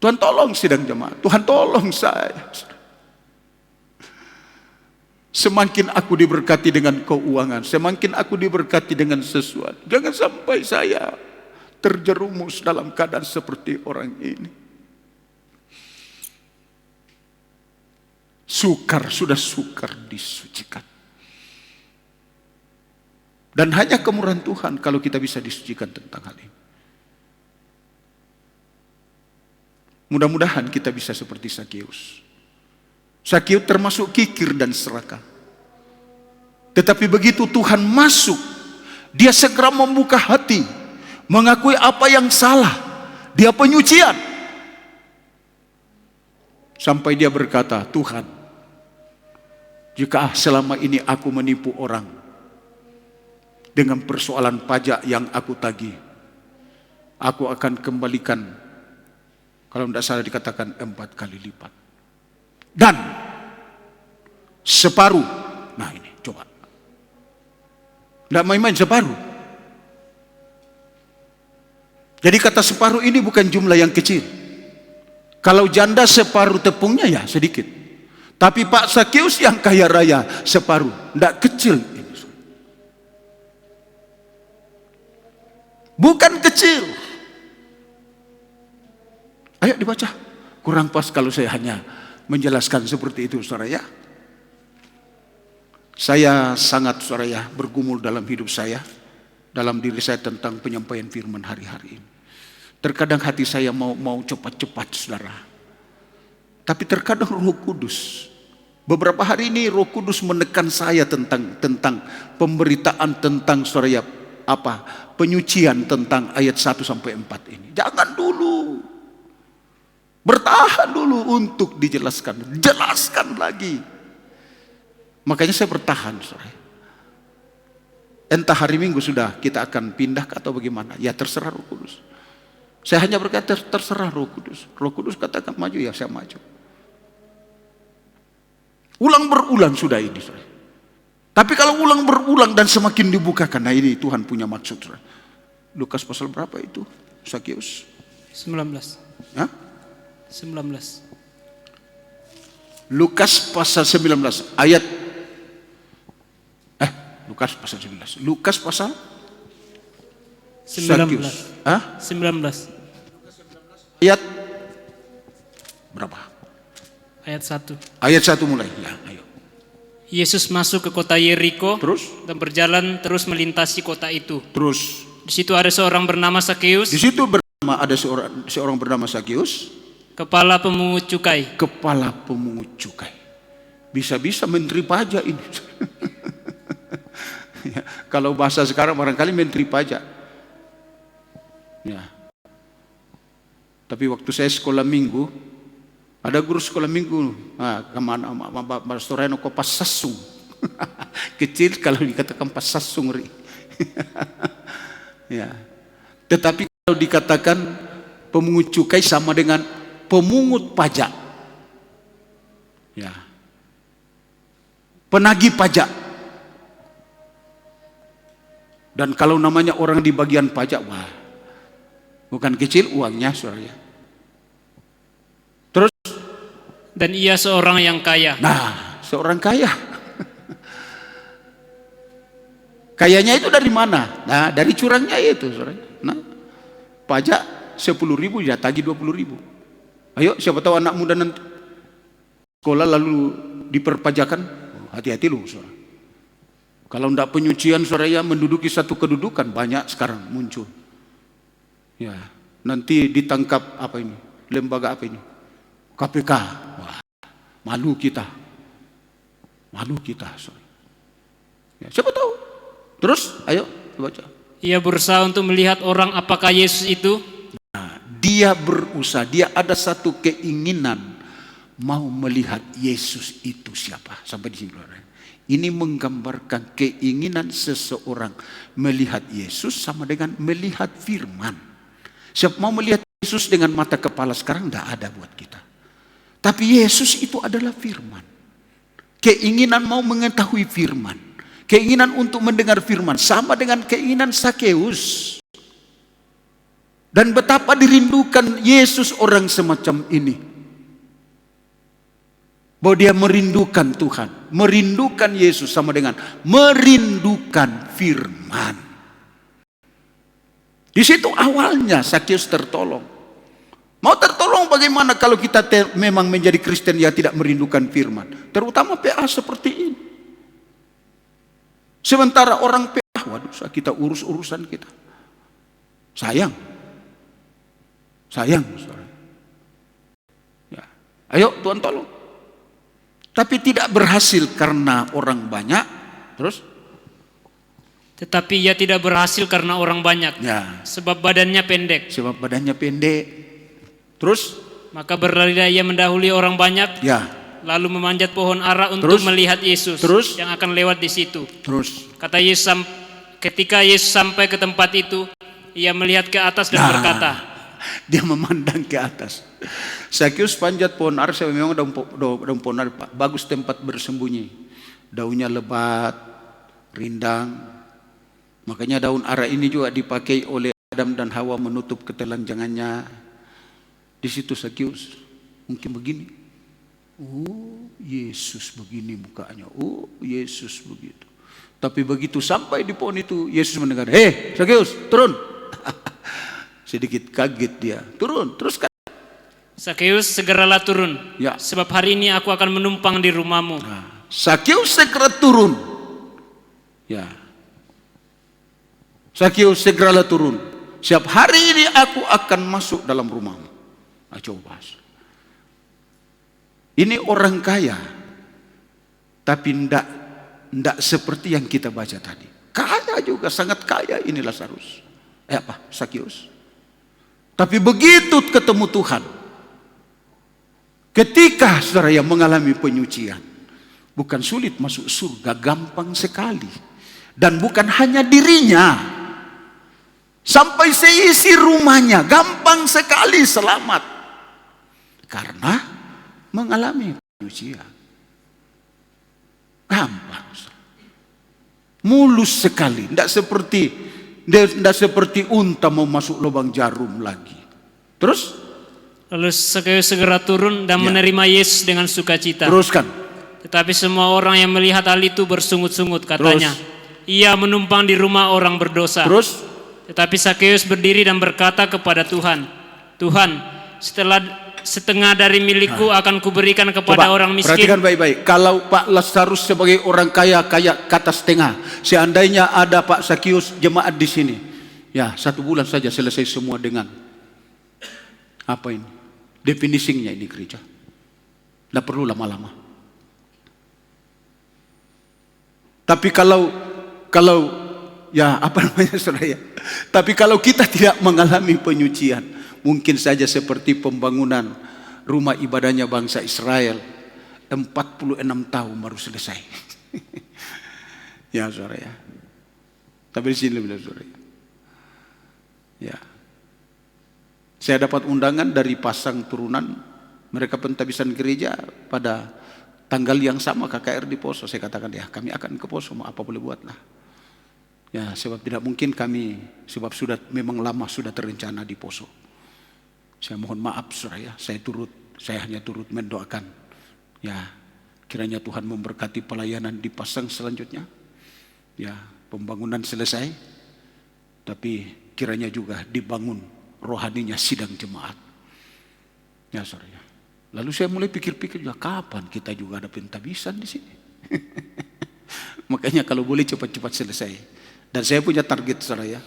Tuhan tolong sidang jemaat. Tuhan tolong saya. Semakin aku diberkati dengan keuangan, semakin aku diberkati dengan sesuatu, jangan sampai saya terjerumus dalam keadaan seperti orang ini. sudah sukar disucikan. Dan hanya kemurahan Tuhan kalau kita bisa disucikan tentang hal ini. Mudah-mudahan kita bisa seperti Zakeus. Zakeus termasuk kikir dan serakah. Tetapi begitu Tuhan masuk, dia segera membuka hati, mengakui apa yang salah, dia penyucian. Sampai dia berkata, Tuhan, jika selama ini aku menipu orang dengan persoalan pajak yang aku tagih, aku akan kembalikan, kalau tidak salah dikatakan 4 kali lipat. Dan separuh, nah ini coba, tidak main-main separuh. Jadi kata separuh ini bukan jumlah yang kecil. Kalau janda separuh tepungnya ya sedikit. Tapi Pak Zakeus yang kaya raya separuh, tidak kecil ini. Bukan kecil. Ayo dibaca. Kurang pas kalau saya hanya menjelaskan seperti itu, saudara ya. Saya sangat, saudara ya, bergumul dalam hidup saya, dalam diri saya tentang penyampaian firman hari-hari ini. Terkadang hati saya mau cepat-cepat, saudara. Tapi terkadang Roh Kudus, beberapa hari ini Roh Kudus menekan saya tentang pemberitaan tentang, saudara ya, penyucian tentang ayat 1 sampai 4 ini. Jangan dulu. Bertahan dulu untuk dijelaskan. Jelaskan lagi. Makanya saya bertahan, saudara. Entah hari Minggu sudah kita akan pindah atau bagaimana. Ya terserah Roh Kudus. Saya hanya berkata terserah Roh Kudus. Roh Kudus katakan maju, ya saya maju. Ulang berulang sudah ini, saudara. Tapi kalau ulang berulang dan semakin dibukakan, nah ini Tuhan punya maksud, saudara. Lukas pasal berapa itu, Zakeus? 19. Hah? 19. Lukas pasal 19 ayat Lukas pasal 19. Lukas pasal 19. Hah? 19. Ayat berapa? Ayat 1. Ayat 1 mulai. Ya, ayo. Yesus masuk ke kota Yeriko Terus? dan berjalan terus melintasi kota itu. Terus Di situ ada seorang bernama Zakeus, di situ ada seorang bernama Zakeus, kepala pemungut cukai. kepala pemungut cukai. Bisa-bisa menteri pajak ini. Ya, kalau bahasa sekarang barangkali menteri pajak. Ya. Tapi waktu saya sekolah minggu, ada guru sekolah minggu, kemana Pastoreno kok pas sasung. Kecil kalau dikatakan pas sasung ri. Ya. Tetapi kalau dikatakan pemungut cukai sama dengan pemungut pajak. Ya. Penagih pajak. Dan kalau namanya orang di bagian pajak, wah, bukan kecil uangnya, saudara. Terus? Dan ia seorang yang kaya. Nah, seorang kaya. Kayanya itu dari mana? Nah, dari curangnya itu, saudara. Nah, pajak 10.000 dia tagih 20.000. Ayo, siapa tahu anak muda nanti sekolah lalu diperpajakan, hati-hati loh, saudara. Kalau tidak penyucian, saudara ya, menduduki satu kedudukan banyak sekarang muncul. Ya, nanti ditangkap apa ini? Lembaga apa ini? KPK. Wah, malu kita. Malu kita, saudara. Ya, siapa tahu. Terus, ayo baca. Ia berusaha untuk melihat orang apakah Yesus itu. Nah, dia berusaha, dia ada satu keinginan mau melihat Yesus itu siapa. Sampai di sini, saudara. Ini menggambarkan keinginan seseorang melihat Yesus sama dengan melihat firman. Siapa mau melihat Yesus dengan mata kepala sekarang tidak ada buat kita. Tapi Yesus itu adalah firman. Keinginan mau mengetahui firman. Keinginan untuk mendengar firman sama dengan keinginan Zakeus. Dan betapa dirindukan Yesus orang semacam ini. Bahwa dia merindukan Tuhan, merindukan Yesus sama dengan merindukan firman. Di situ awalnya Zakeus tertolong. Mau tertolong bagaimana kalau kita memang menjadi Kristen yang tidak merindukan firman, terutama PA seperti ini. Sementara orang PA, waduh, kita urus urusan kita. Sayang, saudara. Ya. Ayo Tuhan tolong. Tapi tidak berhasil karena orang banyak. Terus? Tetapi ia tidak berhasil karena orang banyak. Ya. Sebab badannya pendek. Terus? Maka berlarilah ia mendahului orang banyak. Ya. Lalu memanjat pohon ara untuk melihat Yesus. Terus? Yang akan lewat di situ. Terus? Kata Yesus, ketika Yesus sampai ke tempat itu, ia melihat ke atas dan berkata. Dia memandang ke atas. Sakeus panjat pohon ara, memang daun pohon ara bagus tempat bersembunyi. Daunnya lebat, rindang. Makanya daun ara ini juga dipakai oleh Adam dan Hawa menutup ketelanjangannya. Di situ Sakeus mungkin begini. Oh, Yesus begini mukanya. Oh, Yesus begitu. Tapi begitu sampai di pohon itu, Yesus mendengar, "Hei, Sakeus, turun." Sedikit kaget dia. Turun, teruskan. Sakeus, segeralah turun. Ya. Sebab hari ini aku akan menumpang di rumahmu. Sakeus segera turun. Ya. Sakeus segeralah turun. Siap hari ini aku akan masuk dalam rumahmu. Coba. Ini orang kaya. Tapi tidak seperti yang kita baca tadi. Kaya juga, sangat kaya ini Lazarus. Sakeus. Tapi begitu ketemu Tuhan, ketika saudara yang mengalami penyucian, bukan sulit masuk surga, gampang sekali. Dan bukan hanya dirinya, sampai seisi rumahnya, gampang sekali selamat. Karena mengalami penyucian. Gampang. Mulus sekali, tidak seperti unta mau masuk lubang jarum lagi. Terus? Lalu Sakeus segera turun dan menerima Yesus dengan sukacita. Teruskan. Tetapi semua orang yang melihat hal itu bersungut-sungut, katanya, ia menumpang di rumah orang berdosa. Terus? Tetapi Sakeus berdiri dan berkata kepada Tuhan, "Tuhan, setengah dari milikku akan kuberikan kepada orang miskin." Perhatikan baik-baik. Kalau Pak Lazarus sebagai orang kaya kata setengah. Seandainya ada Pak Sakeus jemaat di sini, ya 1 bulan saja selesai semua dengan apa ini? Definisinya ini gereja. Tidak perlu lama-lama. Tapi kalau ya apa namanya saudara ya? Tapi kalau kita tidak mengalami penyucian, mungkin saja seperti pembangunan rumah ibadahnya bangsa Israel, 46 tahun baru selesai. Ya saudara ya. Tapi di sini lebih saudara ya. Saya dapat undangan dari pasang turunan, mereka pentabisan gereja pada tanggal yang sama KKR di Poso. Saya katakan ya kami akan ke Poso, mau apa boleh buatlah. Ya sebab tidak mungkin kami, sebab sudah memang lama sudah terencana di Poso. Saya mohon maaf saudara ya, saya hanya turut mendoakan. Ya, kiranya Tuhan memberkati pelayanan di Pasang selanjutnya. Ya, pembangunan selesai. Tapi kiranya juga dibangun rohaninya sidang jemaat. Ya saudara ya. Lalu saya mulai pikir-pikir, ya kapan kita juga ada pentabisan di sini? Makanya kalau boleh cepat-cepat selesai. Dan saya punya target saudara ya.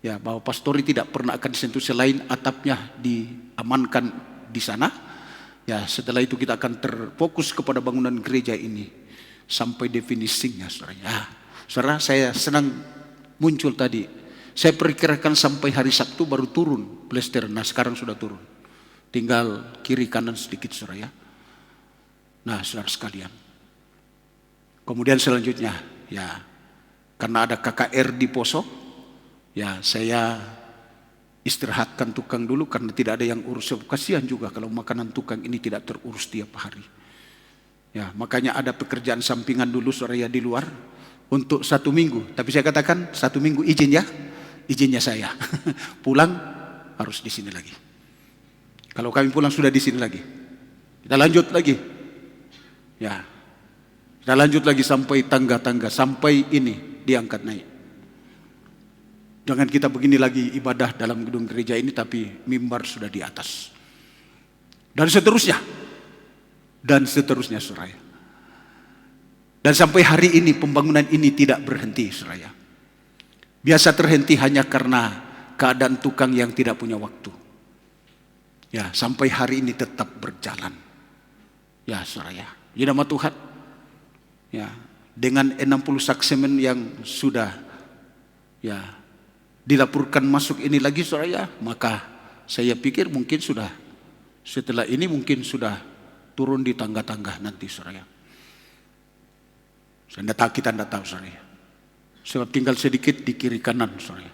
Ya, bahwa pastori tidak pernah akan disentuh selain atapnya diamankan di sana. Ya, setelah itu kita akan terfokus kepada bangunan gereja ini sampai definisinya, saudara. Ya, saudara, saya senang muncul tadi. Saya perkirakan sampai hari Sabtu baru turun plester. Nah, sekarang sudah turun. Tinggal kiri kanan sedikit, saudara ya. Nah, saudara sekalian. Kemudian selanjutnya, ya, karena ada KKR di Poso. Ya, saya istirahatkan tukang dulu karena tidak ada yang urus. Kasihan juga kalau makanan tukang ini tidak terurus tiap hari. Ya, makanya ada pekerjaan sampingan dulu saudara ya di luar untuk 1 minggu. Tapi saya katakan 1 minggu izin ya, izinnya saya. Pulang harus di sini lagi. Kalau kami pulang sudah di sini lagi. Kita lanjut lagi. Ya, kita lanjut lagi sampai tangga-tangga sampai ini diangkat naik. Jangan kita begini lagi ibadah dalam gedung gereja ini tapi mimbar sudah di atas. Dan seterusnya. Dan seterusnya, saudara. Dan sampai hari ini pembangunan ini tidak berhenti, saudara. Biasa terhenti hanya karena keadaan tukang yang tidak punya waktu. Ya, sampai hari ini tetap berjalan. Ya, saudara. Di nama Tuhan. Ya, dengan 60 saksemen yang sudah dilaporkan masuk ini lagi, saudara, maka saya pikir mungkin sudah setelah ini mungkin sudah turun di tangga-tangga nanti, saudara. Kita tidak tahu, saudara. Sebab tinggal sedikit di kiri kanan, saudara.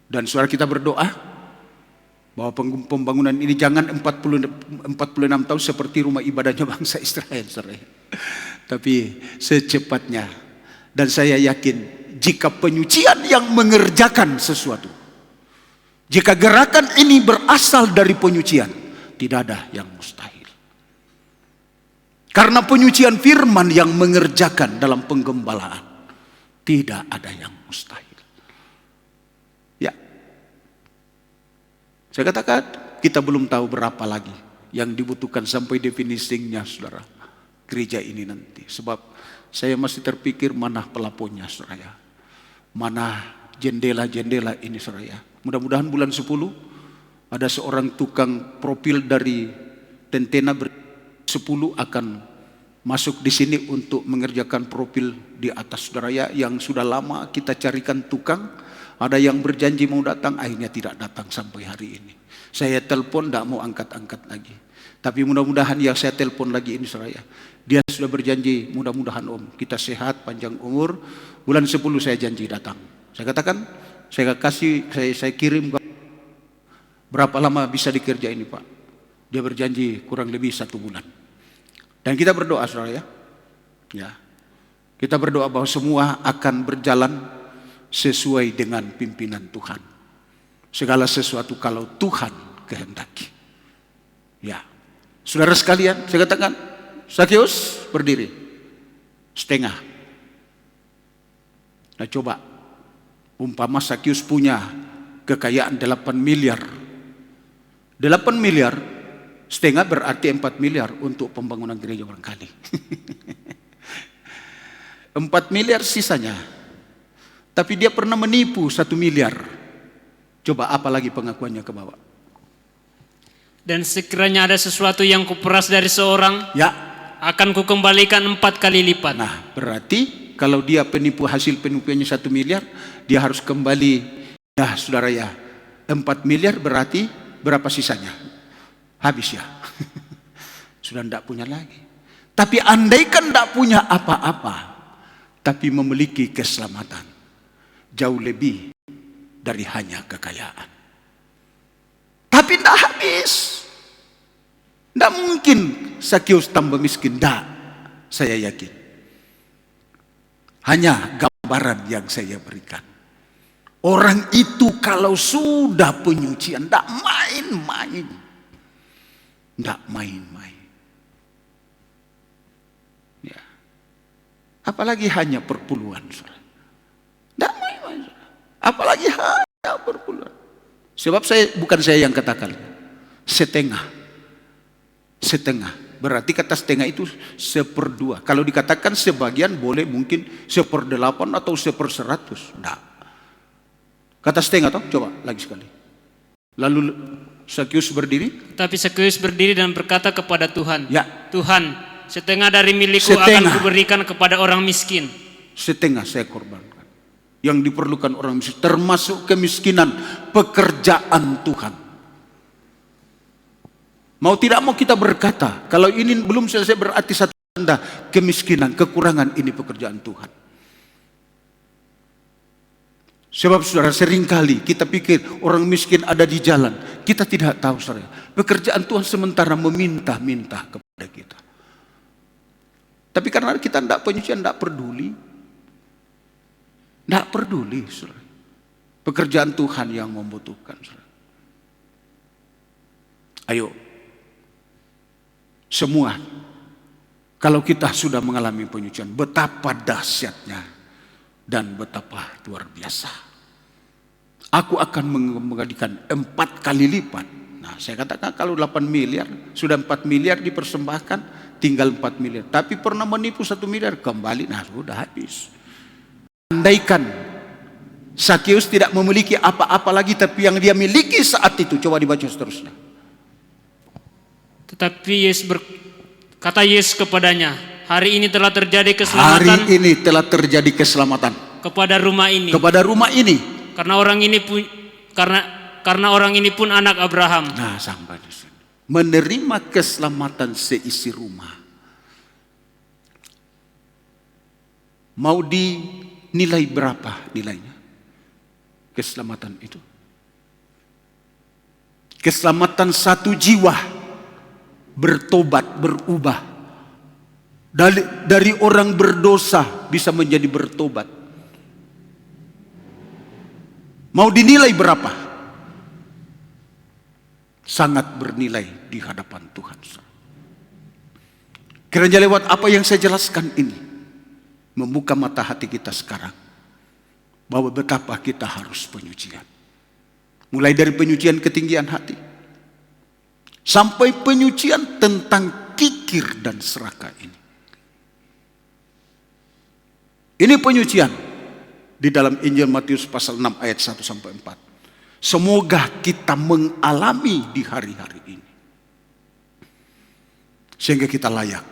Dan saudara, kita berdoa bahwa pembangunan ini jangan 46 tahun seperti rumah ibadahnya bangsa Israel, saudara. Tapi secepatnya. Dan saya yakin jika penyucian yang mengerjakan sesuatu, jika gerakan ini berasal dari penyucian, tidak ada yang mustahil. Karena penyucian firman yang mengerjakan dalam penggembalaan, tidak ada yang mustahil. Ya, saya katakan kita belum tahu berapa lagi yang dibutuhkan sampai definisinya, saudara, gereja ini nanti. Sebab saya masih terpikir mana pelapunnya, saudara. Mana jendela-jendela ini, saudara. Mudah-mudahan bulan 10 ada seorang tukang profil dari Tentena 10 akan masuk di sini untuk mengerjakan profil di atas, saudara. Yang sudah lama kita carikan tukang, ada yang berjanji mau datang, akhirnya tidak datang sampai hari ini. Saya telepon tidak mau angkat-angkat lagi. Tapi mudah-mudahan yang saya telepon lagi ini, saudara, dia sudah berjanji, mudah-mudahan Om kita sehat, panjang umur. Bulan 10 saya janji datang. Saya katakan, saya kirim berapa lama bisa dikerja ini, Pak. Dia berjanji kurang lebih 1 bulan. Dan kita berdoa, saudara, ya. Kita berdoa bahwa semua akan berjalan sesuai dengan pimpinan Tuhan. Segala sesuatu kalau Tuhan kehendaki. Ya. Saudara sekalian, saya katakan, Sakeus berdiri setengah. Nah, coba umpama Sakeus punya kekayaan 8 miliar. 8 miliar setengah berarti 4 miliar untuk pembangunan gereja barangkali. 4 miliar sisanya. Tapi dia pernah menipu 1 miliar. Coba apa lagi pengakuannya ke bawah? Dan sekiranya ada sesuatu yang kuperas dari seorang, ya, akan kukembalikan 4 kali lipat. Nah, berarti kalau dia penipu, hasil penipuannya 1 miliar, dia harus kembali. Ya, saudara, ya, 4 miliar berarti berapa sisanya? Habis ya. Sudah tidak punya lagi. Tapi andaikan tidak punya apa-apa, tapi memiliki keselamatan, jauh lebih dari hanya kekayaan. Tapi tidak habis. Tidak mungkin Sakeus tambah miskin. Tidak, saya yakin. Hanya gambaran yang saya berikan. Orang itu kalau sudah penyucian, tidak main-main. Tidak main-main. Ya. Apalagi hanya perpuluhan. Tidak main-main. Apalagi hanya perpuluhan. Sebab bukan saya yang katakan. Setengah. Berarti kata setengah itu 1/2. Kalau dikatakan sebagian boleh mungkin 1/8 atau 1/100. Tidak. Kata setengah toh, coba lagi sekali. Lalu Sakeus berdiri. Tapi Sakeus berdiri dan berkata kepada Tuhan, ya, Tuhan, setengah dari milikku akan kuberikan kepada orang miskin. Setengah saya korbankan. Yang diperlukan orang miskin, termasuk kemiskinan pekerjaan Tuhan. Mau tidak mau kita berkata, kalau ini belum selesai berarti satu tanda kemiskinan, kekurangan ini pekerjaan Tuhan. Sebab saudara, seringkali kita pikir orang miskin ada di jalan. Kita tidak tahu, saudara. Pekerjaan Tuhan sementara meminta-minta kepada kita. Tapi karena kita tidak penyucian, tidak peduli. Tidak peduli, saudara. Pekerjaan Tuhan yang membutuhkan, saudara. Ayo. Semua. Kalau kita sudah mengalami penyucian, betapa dahsyatnya dan betapa luar biasa. aku akan mengembalikan 4 kali lipat. Nah, saya katakan kalau 8 miliar, sudah 4 miliar dipersembahkan, tinggal 4 miliar. Tapi pernah menipu 1 miliar, kembali, nah sudah habis. Andaikan Sakeus tidak memiliki apa-apa lagi, tapi yang dia miliki saat itu, coba dibaca seterusnya. Tetapi kata Yesus kepadanya, hari ini telah terjadi keselamatan. Hari ini telah terjadi keselamatan kepada rumah ini. Kepada rumah ini. Karena orang ini pun anak Abraham. Nah, sampai di sini. Menerima keselamatan seisi rumah. Mau dinilai berapa nilainya? Keselamatan itu. Keselamatan 1 jiwa bertobat, berubah. Dari orang berdosa bisa menjadi bertobat. Mau dinilai berapa? Sangat bernilai di hadapan Tuhan. Kiranya lewat apa yang saya jelaskan ini membuka mata hati kita sekarang bahwa betapa kita harus penyucian. Mulai dari penyucian ketinggian hati sampai penyucian tentang kikir dan serakah ini. Ini penyucian di dalam Injil Matius pasal 6 ayat 1 sampai 4. Semoga kita mengalami di hari-hari ini, sehingga kita layak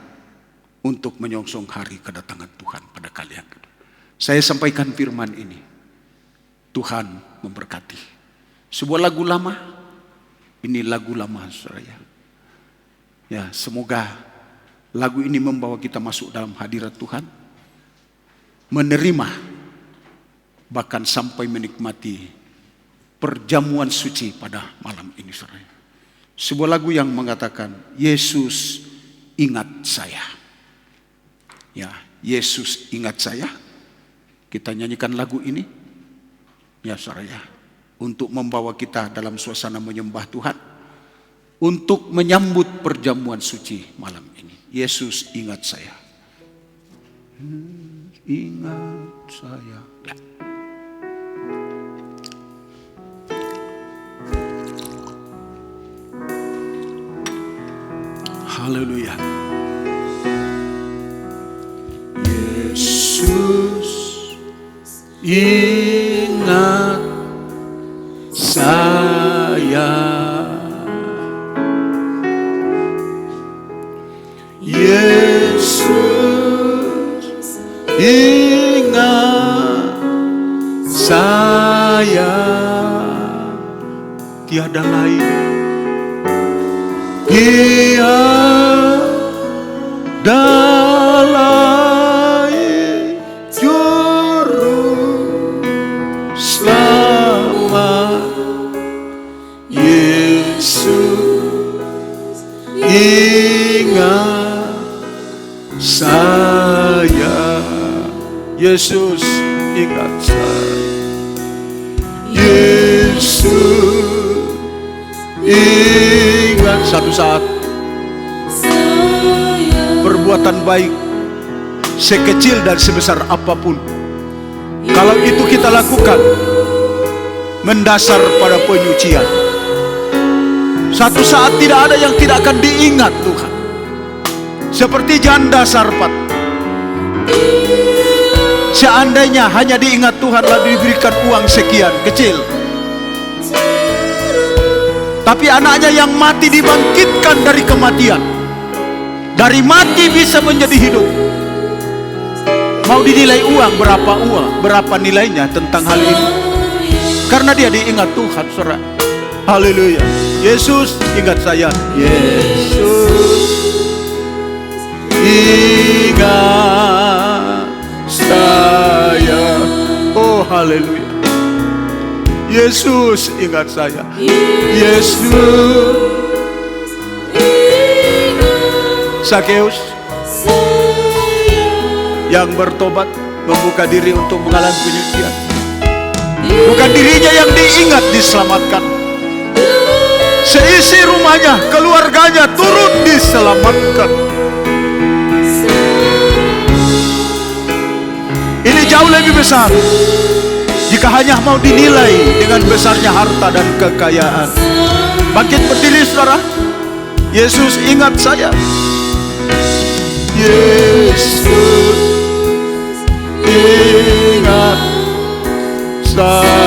untuk menyongsong hari kedatangan Tuhan pada kali yang kedua. Saya sampaikan firman ini, Tuhan memberkati. Sebuah lagu lama, ini lagu lama saudara. Ya, semoga lagu ini membawa kita masuk dalam hadirat Tuhan, menerima, bahkan sampai menikmati perjamuan suci pada malam ini saudara. Sebuah lagu yang mengatakan, Yesus ingat saya. Ya, Yesus ingat saya. Kita nyanyikan lagu ini, ya saudara, untuk membawa kita dalam suasana menyembah Tuhan, untuk menyambut perjamuan suci malam ini. Yesus ingat saya. Ingat saya. Ya. Haleluya. Yesus ingat saya. Yesus ingat saya. Tiada lain, tiada lain juru selamat. Yesus ingat saya. Yesus ingat saya. Yesus ingat satu saat perbuatan baik sekecil dan sebesar apapun, kalau itu kita lakukan mendasar pada penyucian, satu saat tidak ada yang tidak akan diingat Tuhan. Seperti janda Sarfat, seandainya hanya diingat Tuhan lalu diberikan uang sekian kecil, tapi anaknya yang mati dibangkitkan dari kematian, dari mati bisa menjadi hidup. Mau dinilai uang, berapa nilainya tentang hal ini? Karena dia diingat Tuhan, saudara. Haleluya. Yesus ingat saya. Yesus ingat saya. Oh haleluya. Yesus ingat saya. Yesus. Sakeus yang bertobat, membuka diri untuk mengalami penyucian. Bukan dirinya yang diingat diselamatkan, seisi rumahnya, keluarganya turut diselamatkan. Ini jauh lebih besar. jika hanya mau dinilai dengan besarnya harta dan kekayaan. Bangkit berdiri saudara. Yesus, ingat saya. Yesus, ingat saya.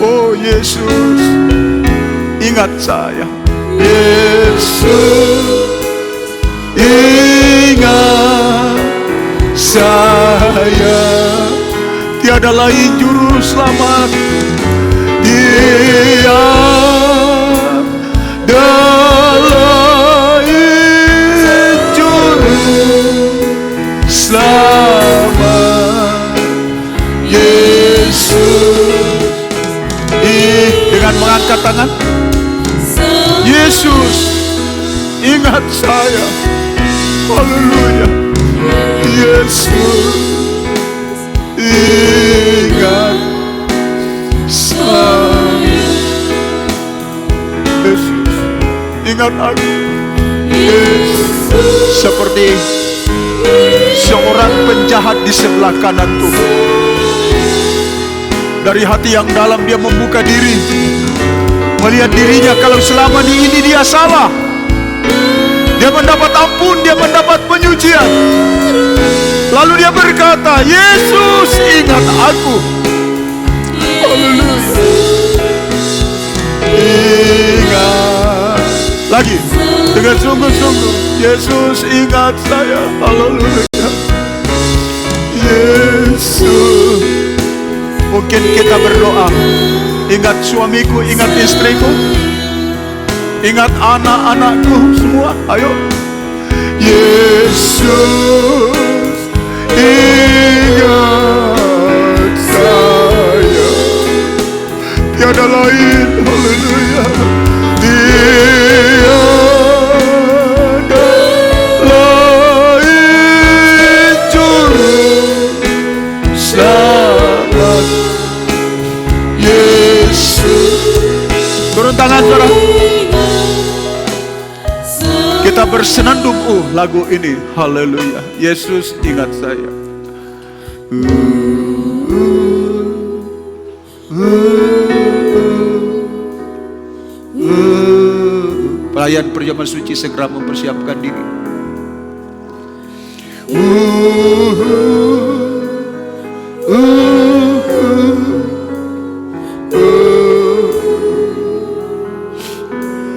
Oh Yesus, ingat saya. Yesus, ingat saya. Tiada lain juru selamat, tiada lain juru selamat. Yesus, dengan mengangkat tangan. Yesus, ingat saya. Haleluya. Yesus, ingat saya. Yesus, ingat aku. Yesus, seperti seorang penjahat di sebelah kanan Tuhan. Dari hati yang dalam dia membuka diri, melihat dirinya kalau selama ini dia salah. Dia mendapat ampun, dia mendapat penyucian. Lalu dia berkata, Yesus, ingat aku. Haleluya. Ingat. Lagi, dengan sungguh-sungguh. Yesus, ingat saya. Haleluya. Yesus. Mungkin kita berdoa, ingat suamiku, ingat istriku, ingat anak-anakku semua. Ayo. Yesus, ingat saya. Tiada lain. Haleluya. Tiada lain juru selamat. Yesus. Turun tangan saudara. Kita bersenandung lagu ini. Haleluya. Yesus, ingat saya. Pelayan perjamuan suci segera mempersiapkan diri.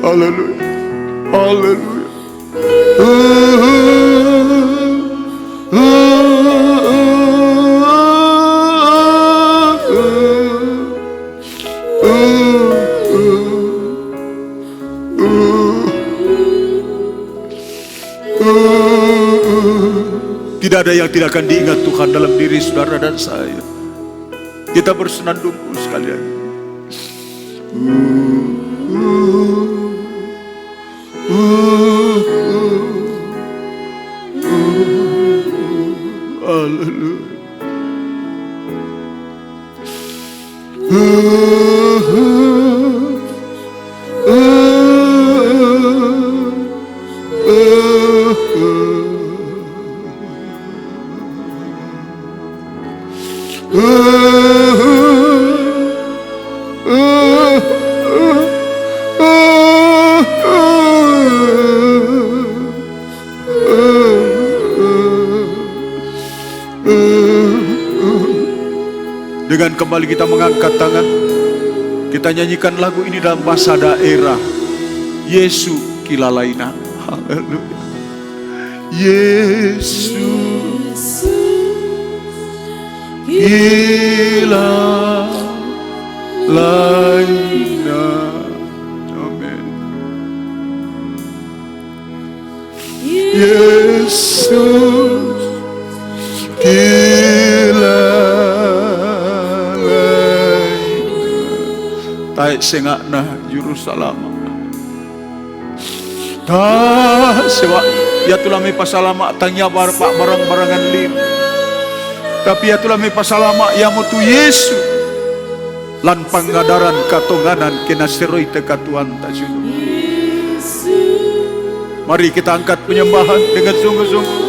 Haleluya. Haleluya. Tidak ada yang tidak akan diingat Tuhan dalam diri saudara dan saya. Kita bersenandung sekalian. Haleluya. Dengan kembali kita mengangkat tangan, kita nyanyikan lagu ini dalam bahasa daerah. Yesu kilalaina. Haleluya. Yesu kilalaina. Amin. Yesus taik sengakna juru salama. Ta sewa ya tulami pasalama tanya pak barang-barangan lin. Tapi ya tulami pasalama ya mutu Yesu. Lan pangadaran katonganan kena seroi teka Tuhan tajun. Mari kita angkat penyembahan dengan sungguh-sungguh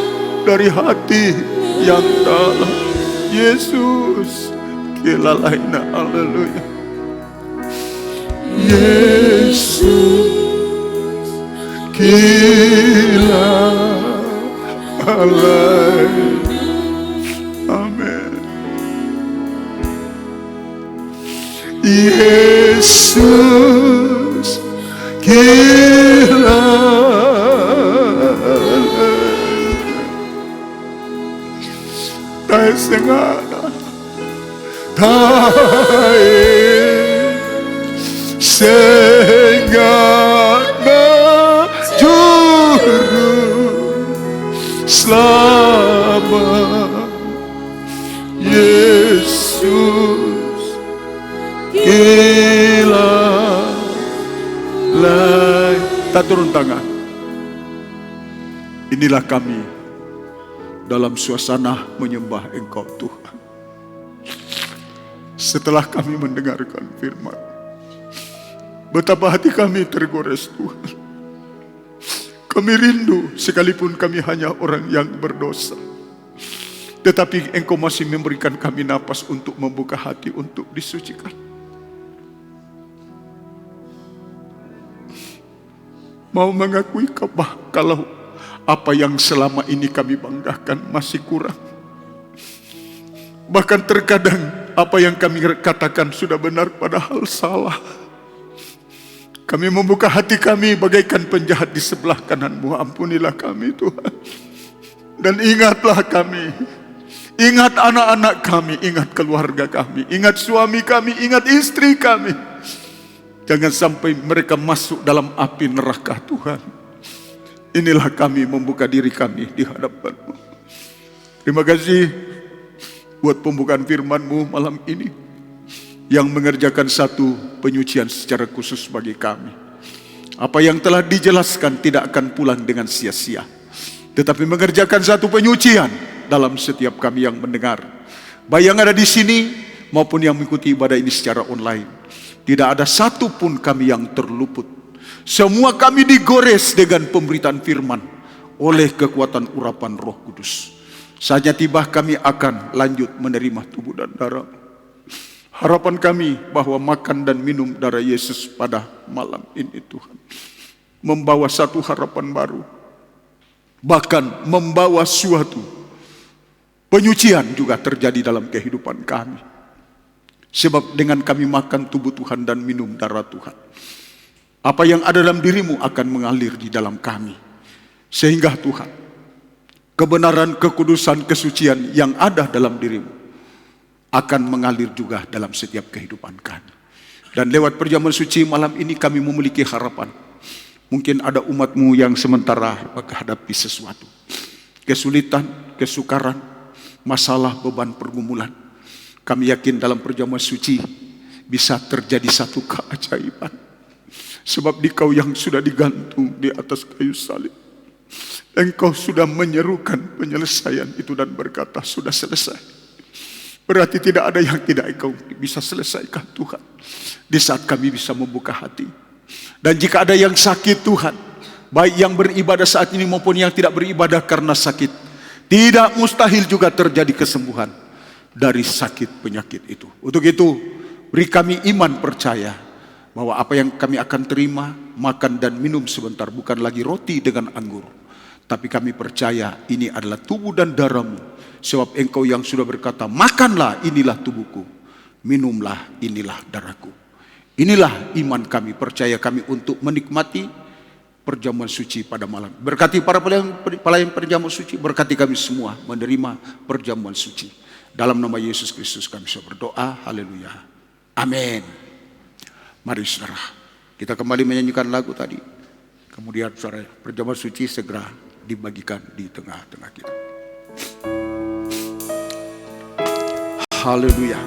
dari hati yang dalam. Yesus, Kila laina, haleluya. Yesus, kila laina. Amin. Yesus, kila tayo sengana, juru selamat Yesus, kila lain. Kita turun tangan. Inilah kami dalam suasana menyembah Engkau Tuhan. Setelah kami mendengarkan firman, betapa hati kami tergores Tuhan. Kami rindu sekalipun kami hanya orang yang berdosa, tetapi Engkau masih memberikan kami napas untuk membuka hati untuk disucikan. Mau mengakui kalau apa yang selama ini kami banggakan masih kurang. Bahkan terkadang apa yang kami katakan sudah benar padahal salah. Kami membuka hati kami bagaikan penjahat di sebelah kanan-Mu. Ampunilah kami Tuhan. Dan ingatlah kami. Ingat anak-anak kami, ingat keluarga kami, ingat suami kami, ingat istri kami. Jangan sampai mereka masuk dalam api neraka Tuhan. Inilah kami membuka diri kami di hadapan-Mu. Terima kasih buat pembukaan firman-Mu malam ini, yang mengerjakan satu penyucian secara khusus bagi kami. Apa yang telah dijelaskan tidak akan pulang dengan sia-sia, tetapi mengerjakan satu penyucian dalam setiap kami yang mendengar, baik yang ada di sini maupun yang mengikuti ibadah ini secara online. Tidak ada satu pun kami yang terluput. Semua kami digores dengan pemberitaan firman oleh kekuatan urapan Roh Kudus. Saatnya tiba kami akan lanjut menerima tubuh dan darah. Harapan kami bahwa makan dan minum darah Yesus pada malam ini Tuhan membawa satu harapan baru, bahkan membawa suatu penyucian juga terjadi dalam kehidupan kami. Sebab dengan kami makan tubuh Tuhan dan minum darah Tuhan, apa yang ada dalam diri-Mu akan mengalir di dalam kami. Sehingga Tuhan, kebenaran, kekudusan, kesucian yang ada dalam diri-Mu akan mengalir juga dalam setiap kehidupan kami. Dan lewat perjamuan suci malam ini kami memiliki harapan. Mungkin ada umat-Mu yang sementara menghadapi sesuatu, kesulitan, kesukaran, masalah, beban, pergumulan. Kami yakin dalam perjamuan suci bisa terjadi satu keajaiban. Sebab Dikau yang sudah digantung di atas kayu salib, Engkau sudah menyerukan penyelesaian itu dan berkata sudah selesai. Berarti tidak ada yang tidak Engkau bisa selesaikan Tuhan, di saat kami bisa membuka hati. Dan jika ada yang sakit Tuhan, baik yang beribadah saat ini maupun yang tidak beribadah karena sakit, tidak mustahil juga terjadi kesembuhan dari sakit penyakit itu. Untuk itu beri kami iman percaya bahwa apa yang kami akan terima, makan dan minum sebentar, bukan lagi roti dengan anggur, tapi kami percaya ini adalah tubuh dan darah-Mu. Sebab Engkau yang sudah berkata, makanlah inilah tubuhku, minumlah inilah darahku. Inilah iman kami, percaya kami untuk menikmati perjamuan suci pada malam. Berkati para pelayan perjamuan suci, berkati kami semua menerima perjamuan suci. Dalam nama Yesus Kristus kami berdoa, haleluya, amin. Mari saudara, kita kembali menyanyikan lagu tadi. Kemudian saudara, perjamuan suci segera dibagikan di tengah-tengah kita. Haleluya.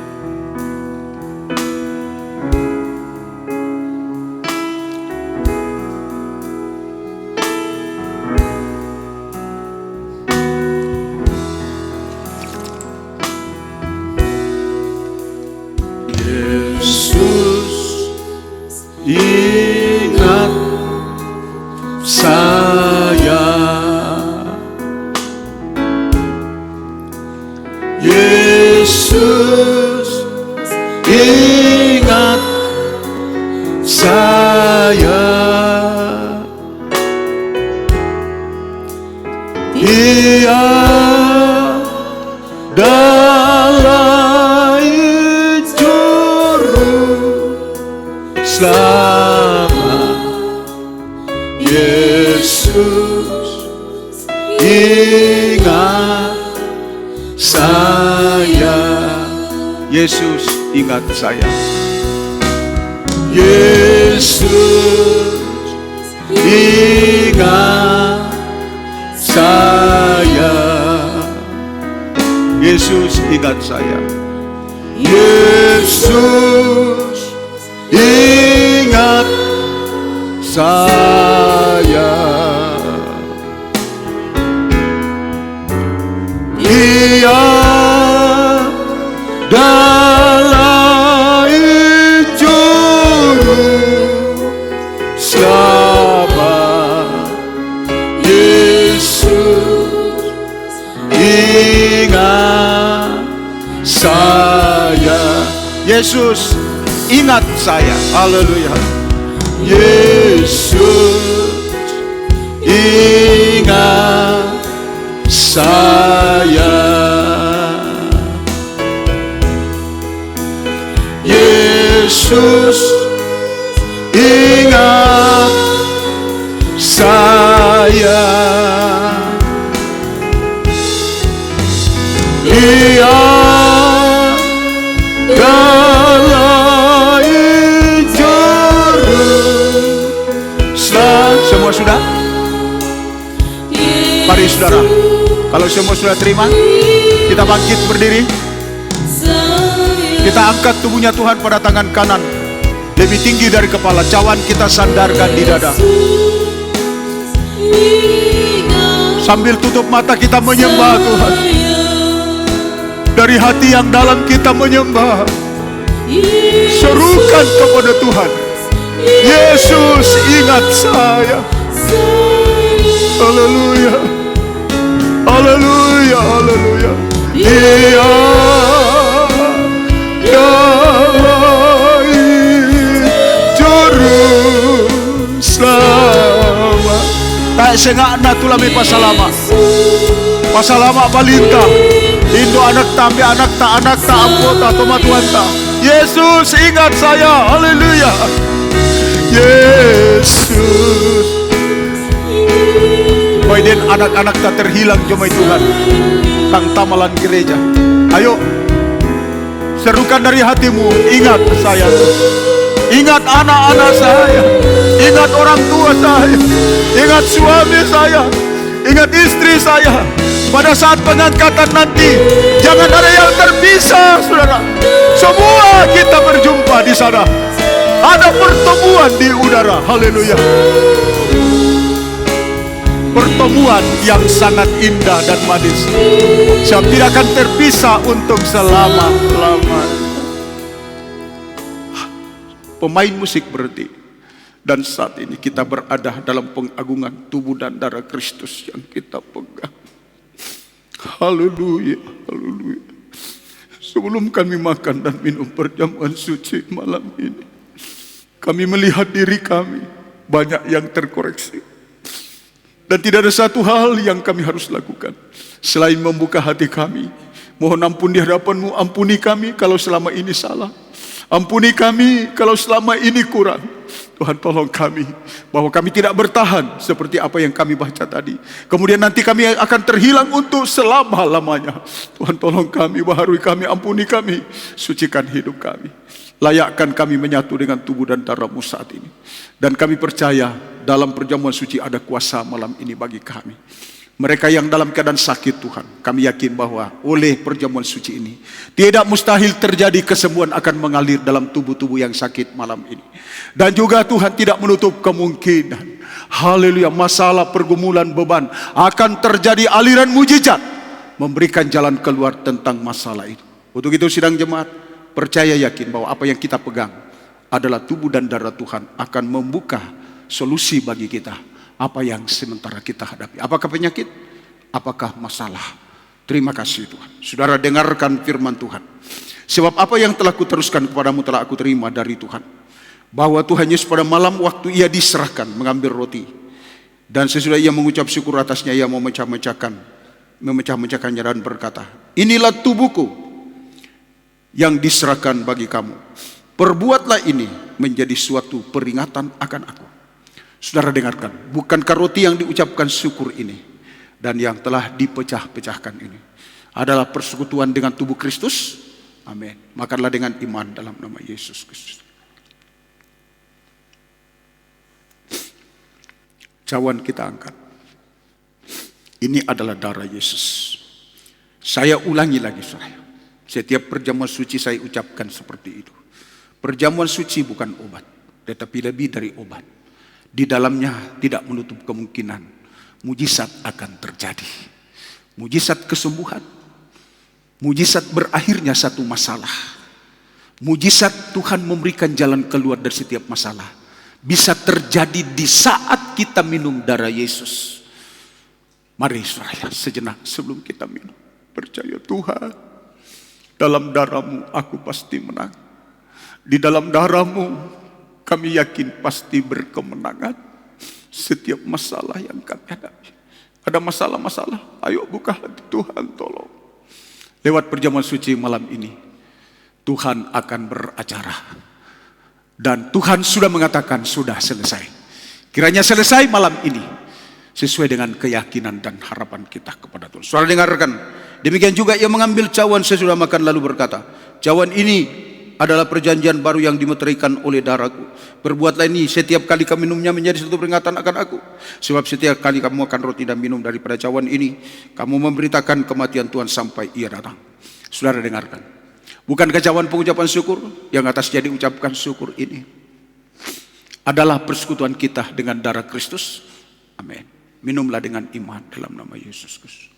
Ingat saya, Yesus, ingat saya. Ia dalam juru selamat, Yesus ingat saya. Yesus ingat saya. Yesus ingat saya. Yesus ingat saya. Yesus ingat saya. Ia dalam juru selamat, Yesus ingat saya. Yesus ingat saya. Haleluya. Yesus ingat saya. Yesus ingat saya. Ia dalam juru selamat. Semua sudah? Mari saudara, kalau semua sudah terima, kita bangkit berdiri. Kita angkat tubuhnya Tuhan pada tangan kanan, lebih tinggi dari kepala. Cawan kita sandarkan di dada. Sambil tutup mata kita menyembah Tuhan. Dari hati yang dalam kita menyembah. Serukan kepada Tuhan, Yesus ingat saya. Haleluya, haleluya, haleluya. Dia dalam juru selamat. Tak sengak na tulami pasalama. Pasalama balita. Indo anak tambe anak ta anggota toma Tuhan ta. Yesus ingat saya. Haleluya. Yesus. Baiden anak-anak tak terhilang jomai Tuhan. Kang tamalan gereja. Ayo, serukan dari hatimu, ingat saya. Ingat anak-anak saya. Ingat orang tua saya. Ingat suami saya. Ingat istri saya. Pada saat pengangkatan nanti, jangan ada yang terpisah, saudara. Semua kita berjumpa di sana. Ada pertemuan di udara. Haleluya. Pertemuan yang sangat indah dan manis, yang tidak akan terpisah untuk selama-lamanya. Pemain musik berhenti. Dan saat ini kita berada dalam pengagungan tubuh dan darah Kristus yang kita pegang. Haleluya, haleluya. Sebelum kami makan dan minum perjamuan suci malam ini, kami melihat diri kami banyak yang terkoreksi. Dan tidak ada satu hal yang kami harus lakukan selain membuka hati kami. Mohon ampun di hadapan-Mu, ampuni kami kalau selama ini salah. Ampuni kami kalau selama ini kurang. Tuhan tolong kami, bahwa kami tidak bertahan seperti apa yang kami baca tadi. Kemudian nanti kami akan terhilang untuk selama-lamanya. Tuhan tolong kami, baharui kami, ampuni kami, sucikan hidup kami. Layakkan kami menyatu dengan tubuh dan darah-Mu saat ini. Dan kami percaya dalam perjamuan suci ada kuasa malam ini bagi kami. Mereka yang dalam keadaan sakit, Tuhan, kami yakin bahwa oleh perjamuan suci ini tidak mustahil terjadi kesembuhan akan mengalir dalam tubuh-tubuh yang sakit malam ini. Dan juga Tuhan tidak menutup kemungkinan, haleluya, masalah, pergumulan, beban akan terjadi aliran mujizat memberikan jalan keluar tentang masalah itu. Untuk itu sidang jemaat, percaya yakin bahwa apa yang kita pegang adalah tubuh dan darah Tuhan akan membuka solusi bagi kita. Apa yang sementara kita hadapi? Apakah penyakit? Apakah masalah? Terima kasih Tuhan. Saudara dengarkan firman Tuhan. Sebab apa yang telah kuteruskan kepadamu telah aku terima dari Tuhan, bahwa Tuhan Yesus pada malam waktu ia diserahkan mengambil roti, dan sesudah ia mengucap syukur atasnya, ia memecah-mecahkannya dan berkata, inilah tubuhku yang diserahkan bagi kamu. Perbuatlah ini menjadi suatu peringatan akan aku. Saudara dengarkan, bukankah roti yang diucapkan syukur ini dan yang telah dipecah-pecahkan ini adalah persekutuan dengan tubuh Kristus? Amin. Makanlah dengan iman dalam nama Yesus Kristus. Cawan kita angkat. Ini adalah darah Yesus. Saya ulangi lagi, saudara. Setiap perjamuan suci saya ucapkan seperti itu. Perjamuan suci bukan obat, tetapi lebih dari obat. Di dalamnya tidak menutup kemungkinan mujizat akan terjadi. Mujizat kesembuhan. Mujizat berakhirnya satu masalah. Mujizat Tuhan memberikan jalan keluar dari setiap masalah. Bisa terjadi di saat kita minum darah Yesus. Mari saudara, sejenak sebelum kita minum, percaya Tuhan, dalam darah-Mu aku pasti menang. Di dalam darah-Mu kami yakin pasti berkemenangan. Setiap masalah yang kami hadapi. Ada masalah-masalah, ayo buka hati Tuhan, tolong. Lewat perjamuan suci malam ini, Tuhan akan beracara. Dan Tuhan sudah mengatakan sudah selesai. Kiranya selesai malam ini, sesuai dengan keyakinan dan harapan kita kepada Tuhan. Saudara dengarkan, demikian juga ia mengambil cawan sesudah makan lalu berkata, cawan ini adalah perjanjian baru yang dimeteraikan oleh darahku. Berbuatlah ini setiap kali kamu minumnya menjadi satu peringatan akan aku. Sebab setiap kali kamu makan roti dan minum daripada cawan ini, kamu memberitakan kematian Tuhan sampai ia datang. Saudara dengarkan, bukankah cawan pengucapan syukur yang atasnya diucapkan syukur ini adalah persekutuan kita dengan darah Kristus? Amin. Minumlah dengan iman dalam nama Yesus Kristus.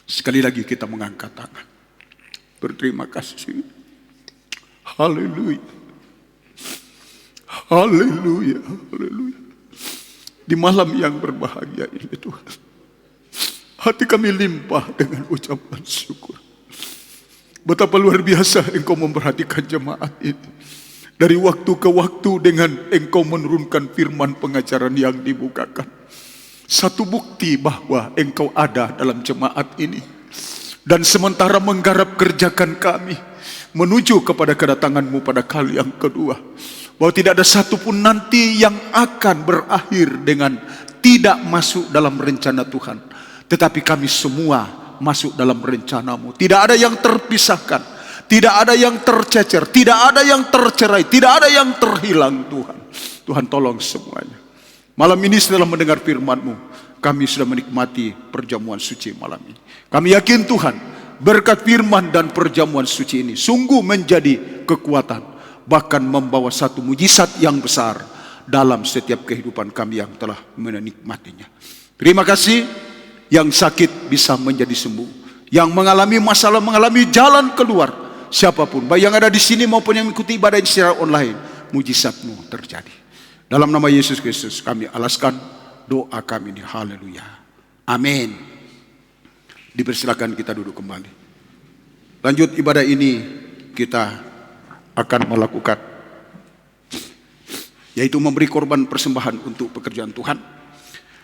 Sekali lagi kita mengangkat tangan. Berterima kasih. Haleluya. Haleluya. Haleluya. Di malam yang berbahagia ini Tuhan, hati kami limpah dengan ucapan syukur. Betapa luar biasa Engkau memperhatikan jemaat ini. Dari waktu ke waktu dengan Engkau menurunkan firman pengajaran yang dibukakan. Satu bukti bahwa Engkau ada dalam jemaat ini. Dan sementara menggarap kerjakan kami menuju kepada kedatangan-Mu pada kali yang kedua, bahwa tidak ada satupun nanti yang akan berakhir dengan tidak masuk dalam rencana Tuhan, tetapi kami semua masuk dalam rencana-Mu. Tidak ada yang terpisahkan, tidak ada yang tercecer, tidak ada yang tercerai, tidak ada yang terhilang. Tuhan tolong semuanya. Malam ini setelah mendengar firman-Mu, kami sudah menikmati perjamuan suci malam ini. Kami yakin Tuhan, berkat firman dan perjamuan suci ini sungguh menjadi kekuatan, bahkan membawa satu mujizat yang besar dalam setiap kehidupan kami yang telah menikmatinya. Terima kasih, yang sakit bisa menjadi sembuh, yang mengalami masalah mengalami jalan keluar. Siapapun, baik yang ada di sini maupun yang mengikuti ibadah ini secara online, mujizat-Mu terjadi. Dalam nama Yesus Kristus kami alaskan doa kami ini. Haleluya. Amin. Dipersilakan kita duduk kembali. Lanjut ibadah ini kita akan melakukan, yaitu memberi korban persembahan untuk pekerjaan Tuhan.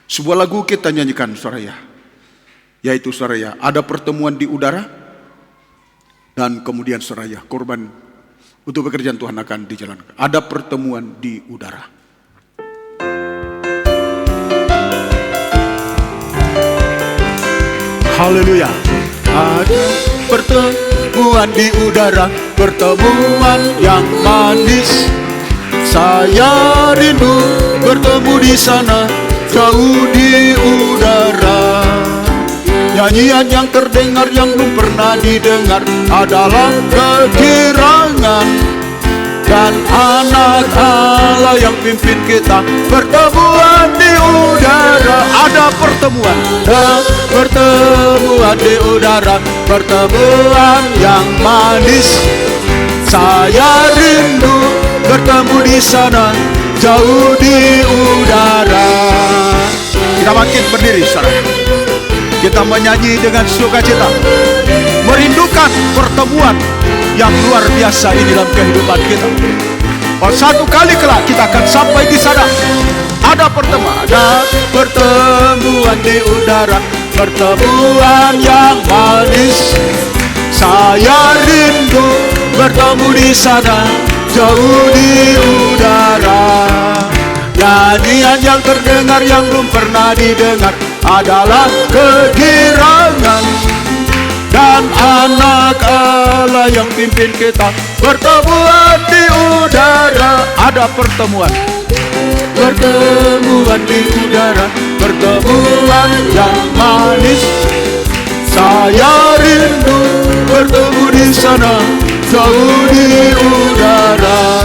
Sebuah lagu kita nyanyikan saudara, yaitu saudara, ada pertemuan di udara. Dan kemudian saudara, korban untuk pekerjaan Tuhan akan dijalankan. Ada pertemuan di udara. Haleluya. Ada pertemuan di udara, pertemuan yang manis. Saya rindu bertemu di sana, jauh di udara. Nyanyian yang terdengar yang belum pernah didengar adalah kekirangan. Dan anak Allah yang pimpin kita, pertemuan di udara. Ada pertemuan, pertemuan di udara, pertemuan yang manis. Saya rindu bertemu di sana, jauh di udara. Kita makin berdiri saudara. Kita kita menyanyi dengan sukacita, merindukan pertemuan yang luar biasa ini dalam kehidupan kita. Oh, satu kali kelak kita akan sampai di sana. Ada pertemuan di udara, pertemuan yang manis. Saya rindu bertemu di sana, jauh di udara. Nyanyian yang terdengar yang belum pernah didengar adalah kegirangan, dan anak Allah yang pimpin kita. Pertemuan di udara, ada pertemuan di udara, pertemuan yang manis. Saya rindu bertemu di sana, jauh di udara.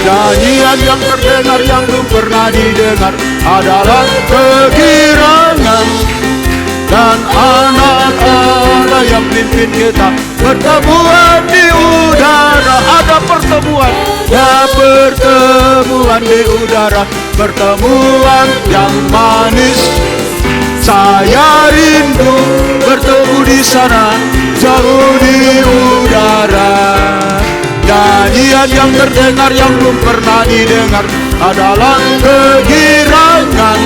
Nyanyian yang terdengar yang belum pernah didengar adalah kegirangan, dan anak Allah yang pimpin kita. Pertemuan di udara, ada pertemuan di udara, pertemuan yang manis. Saya rindu bertemu di sana, jauh di udara. Nyanyian yang terdengar yang belum pernah didengar adalah kegirangan,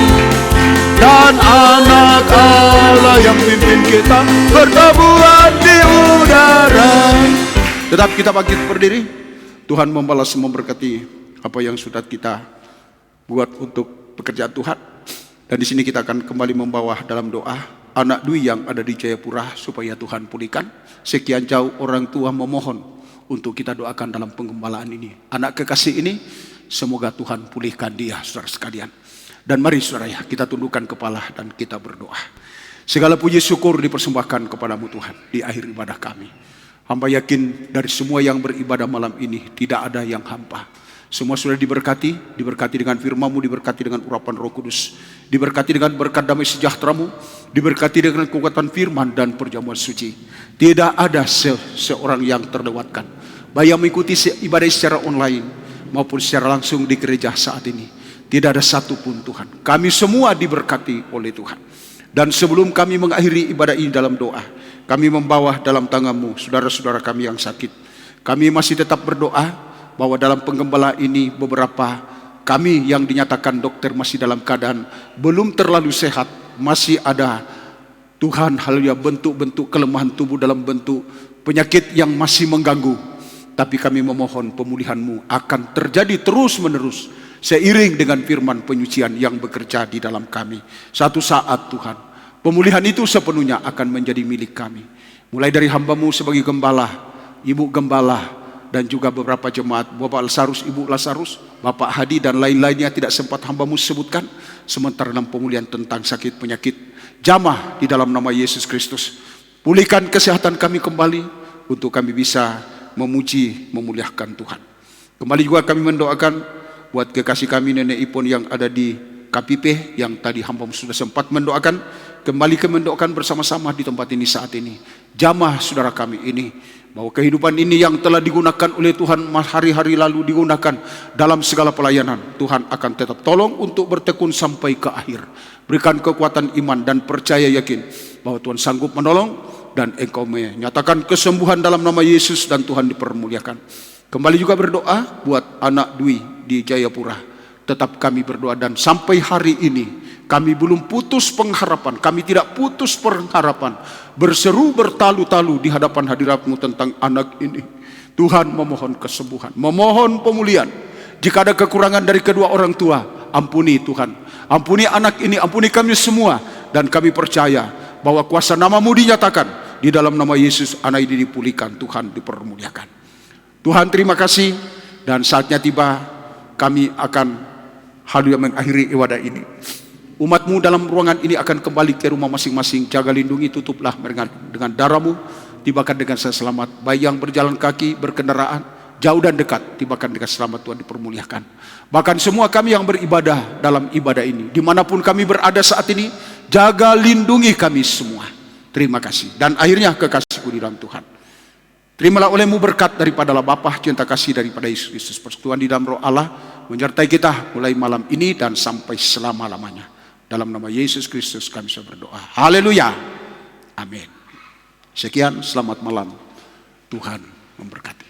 dan anak Allah yang pimpin kita. Pertemuan di udara. Tetap kita bangkit berdiri. Tuhan membalas memberkati apa yang sudah kita buat untuk pekerjaan Tuhan. Dan di sini kita akan kembali membawa dalam doa anak Dwi yang ada di Jayapura supaya Tuhan pulihkan. Sekian jauh orang tua memohon untuk kita doakan dalam penggembalaan ini. Anak kekasih ini semoga Tuhan pulihkan dia, saudara sekalian. Dan mari saudara ya, kita tundukkan kepala dan kita berdoa. Segala puji syukur dipersembahkan kepadamu Tuhan di akhir ibadah kami. Hamba yakin dari semua yang beribadah malam ini tidak ada yang hampa. Semua sudah diberkati dengan firman-Mu, diberkati dengan urapan Roh Kudus, diberkati dengan berkat damai sejahtera-Mu, diberkati dengan kekuatan firman dan perjamuan suci. Tidak ada seorang yang terlewatkan, baik yang mengikuti ibadah secara online maupun secara langsung di gereja saat ini. Tidak ada satupun Tuhan. Kami semua diberkati oleh Tuhan. Dan sebelum kami mengakhiri ibadah ini dalam doa, kami membawa dalam tangan-Mu saudara-saudara kami yang sakit. Kami masih tetap berdoa bahwa dalam penggembalaan ini beberapa kami yang dinyatakan dokter masih dalam keadaan belum terlalu sehat. Masih ada Tuhan haleluya bentuk-bentuk kelemahan tubuh dalam bentuk penyakit yang masih mengganggu. Tapi kami memohon pemulihan-Mu akan terjadi terus menerus seiring dengan firman penyucian yang bekerja di dalam kami. Satu saat Tuhan, pemulihan itu sepenuhnya akan menjadi milik kami. Mulai dari hamba-Mu sebagai gembala, ibu gembala, dan juga beberapa jemaat, Bapak Lasarus, Ibu Lasarus, Bapak Hadi dan lain-lainnya tidak sempat hamba-Mu sebutkan. Sementara dalam pemulihan tentang sakit penyakit, jamah di dalam nama Yesus Kristus. Pulihkan kesehatan kami kembali untuk kami bisa memuji, memuliakan Tuhan. Kembali juga kami mendoakan buat kekasih kami Nenek Ipon yang ada di KPP, yang tadi hamba sudah sempat mendoakan. Kembali kami mendoakan bersama-sama di tempat ini saat ini. Jamah saudara kami ini, bahwa kehidupan ini yang telah digunakan oleh Tuhan hari-hari lalu digunakan dalam segala pelayanan, Tuhan akan tetap tolong untuk bertekun sampai ke akhir. Berikan kekuatan iman dan percaya yakin bahwa Tuhan sanggup menolong, dan Engkau menyatakan kesembuhan dalam nama Yesus, dan Tuhan dipermuliakan. Kembali juga berdoa buat anak Dwi di Jayapura. Tetap kami berdoa, dan sampai hari ini kami belum putus pengharapan. Kami tidak putus pengharapan. Berseru bertalu-talu di hadapan hadirat-Mu tentang anak ini. Tuhan memohon kesembuhan, memohon pemulihan. Jika ada kekurangan dari kedua orang tua, ampuni Tuhan. Ampuni anak ini, ampuni kami semua. Dan kami percaya bahwa kuasa nama-Mu dinyatakan. Di dalam nama Yesus anak ini dipulihkan, Tuhan dipermuliakan. Tuhan terima kasih, dan saatnya tiba kami akan haleluya mengakhiri ibadah ini. Umat-Mu dalam ruangan ini akan kembali ke rumah masing-masing. Jaga lindungi, tutuplah dengan darah-Mu. Tibakan dengan selamat. Baik yang berjalan kaki, berkendaraan, jauh dan dekat, tibakan dengan selamat. Tuhan dipermuliakan. Bahkan semua kami yang beribadah dalam ibadah ini, dimanapun kami berada saat ini, jaga lindungi kami semua. Terima kasih. Dan akhirnya kekasihku di dalam Tuhan, terimalah oleh-Mu berkat daripada Allah Bapa, cinta kasih daripada Yesus Kristus, persekutuan di dalam Roh Allah menyertai kita mulai malam ini dan sampai selama-lamanya. Dalam nama Yesus Kristus kami sudah berdoa. Haleluya. Amin. Sekian, selamat malam. Tuhan memberkati.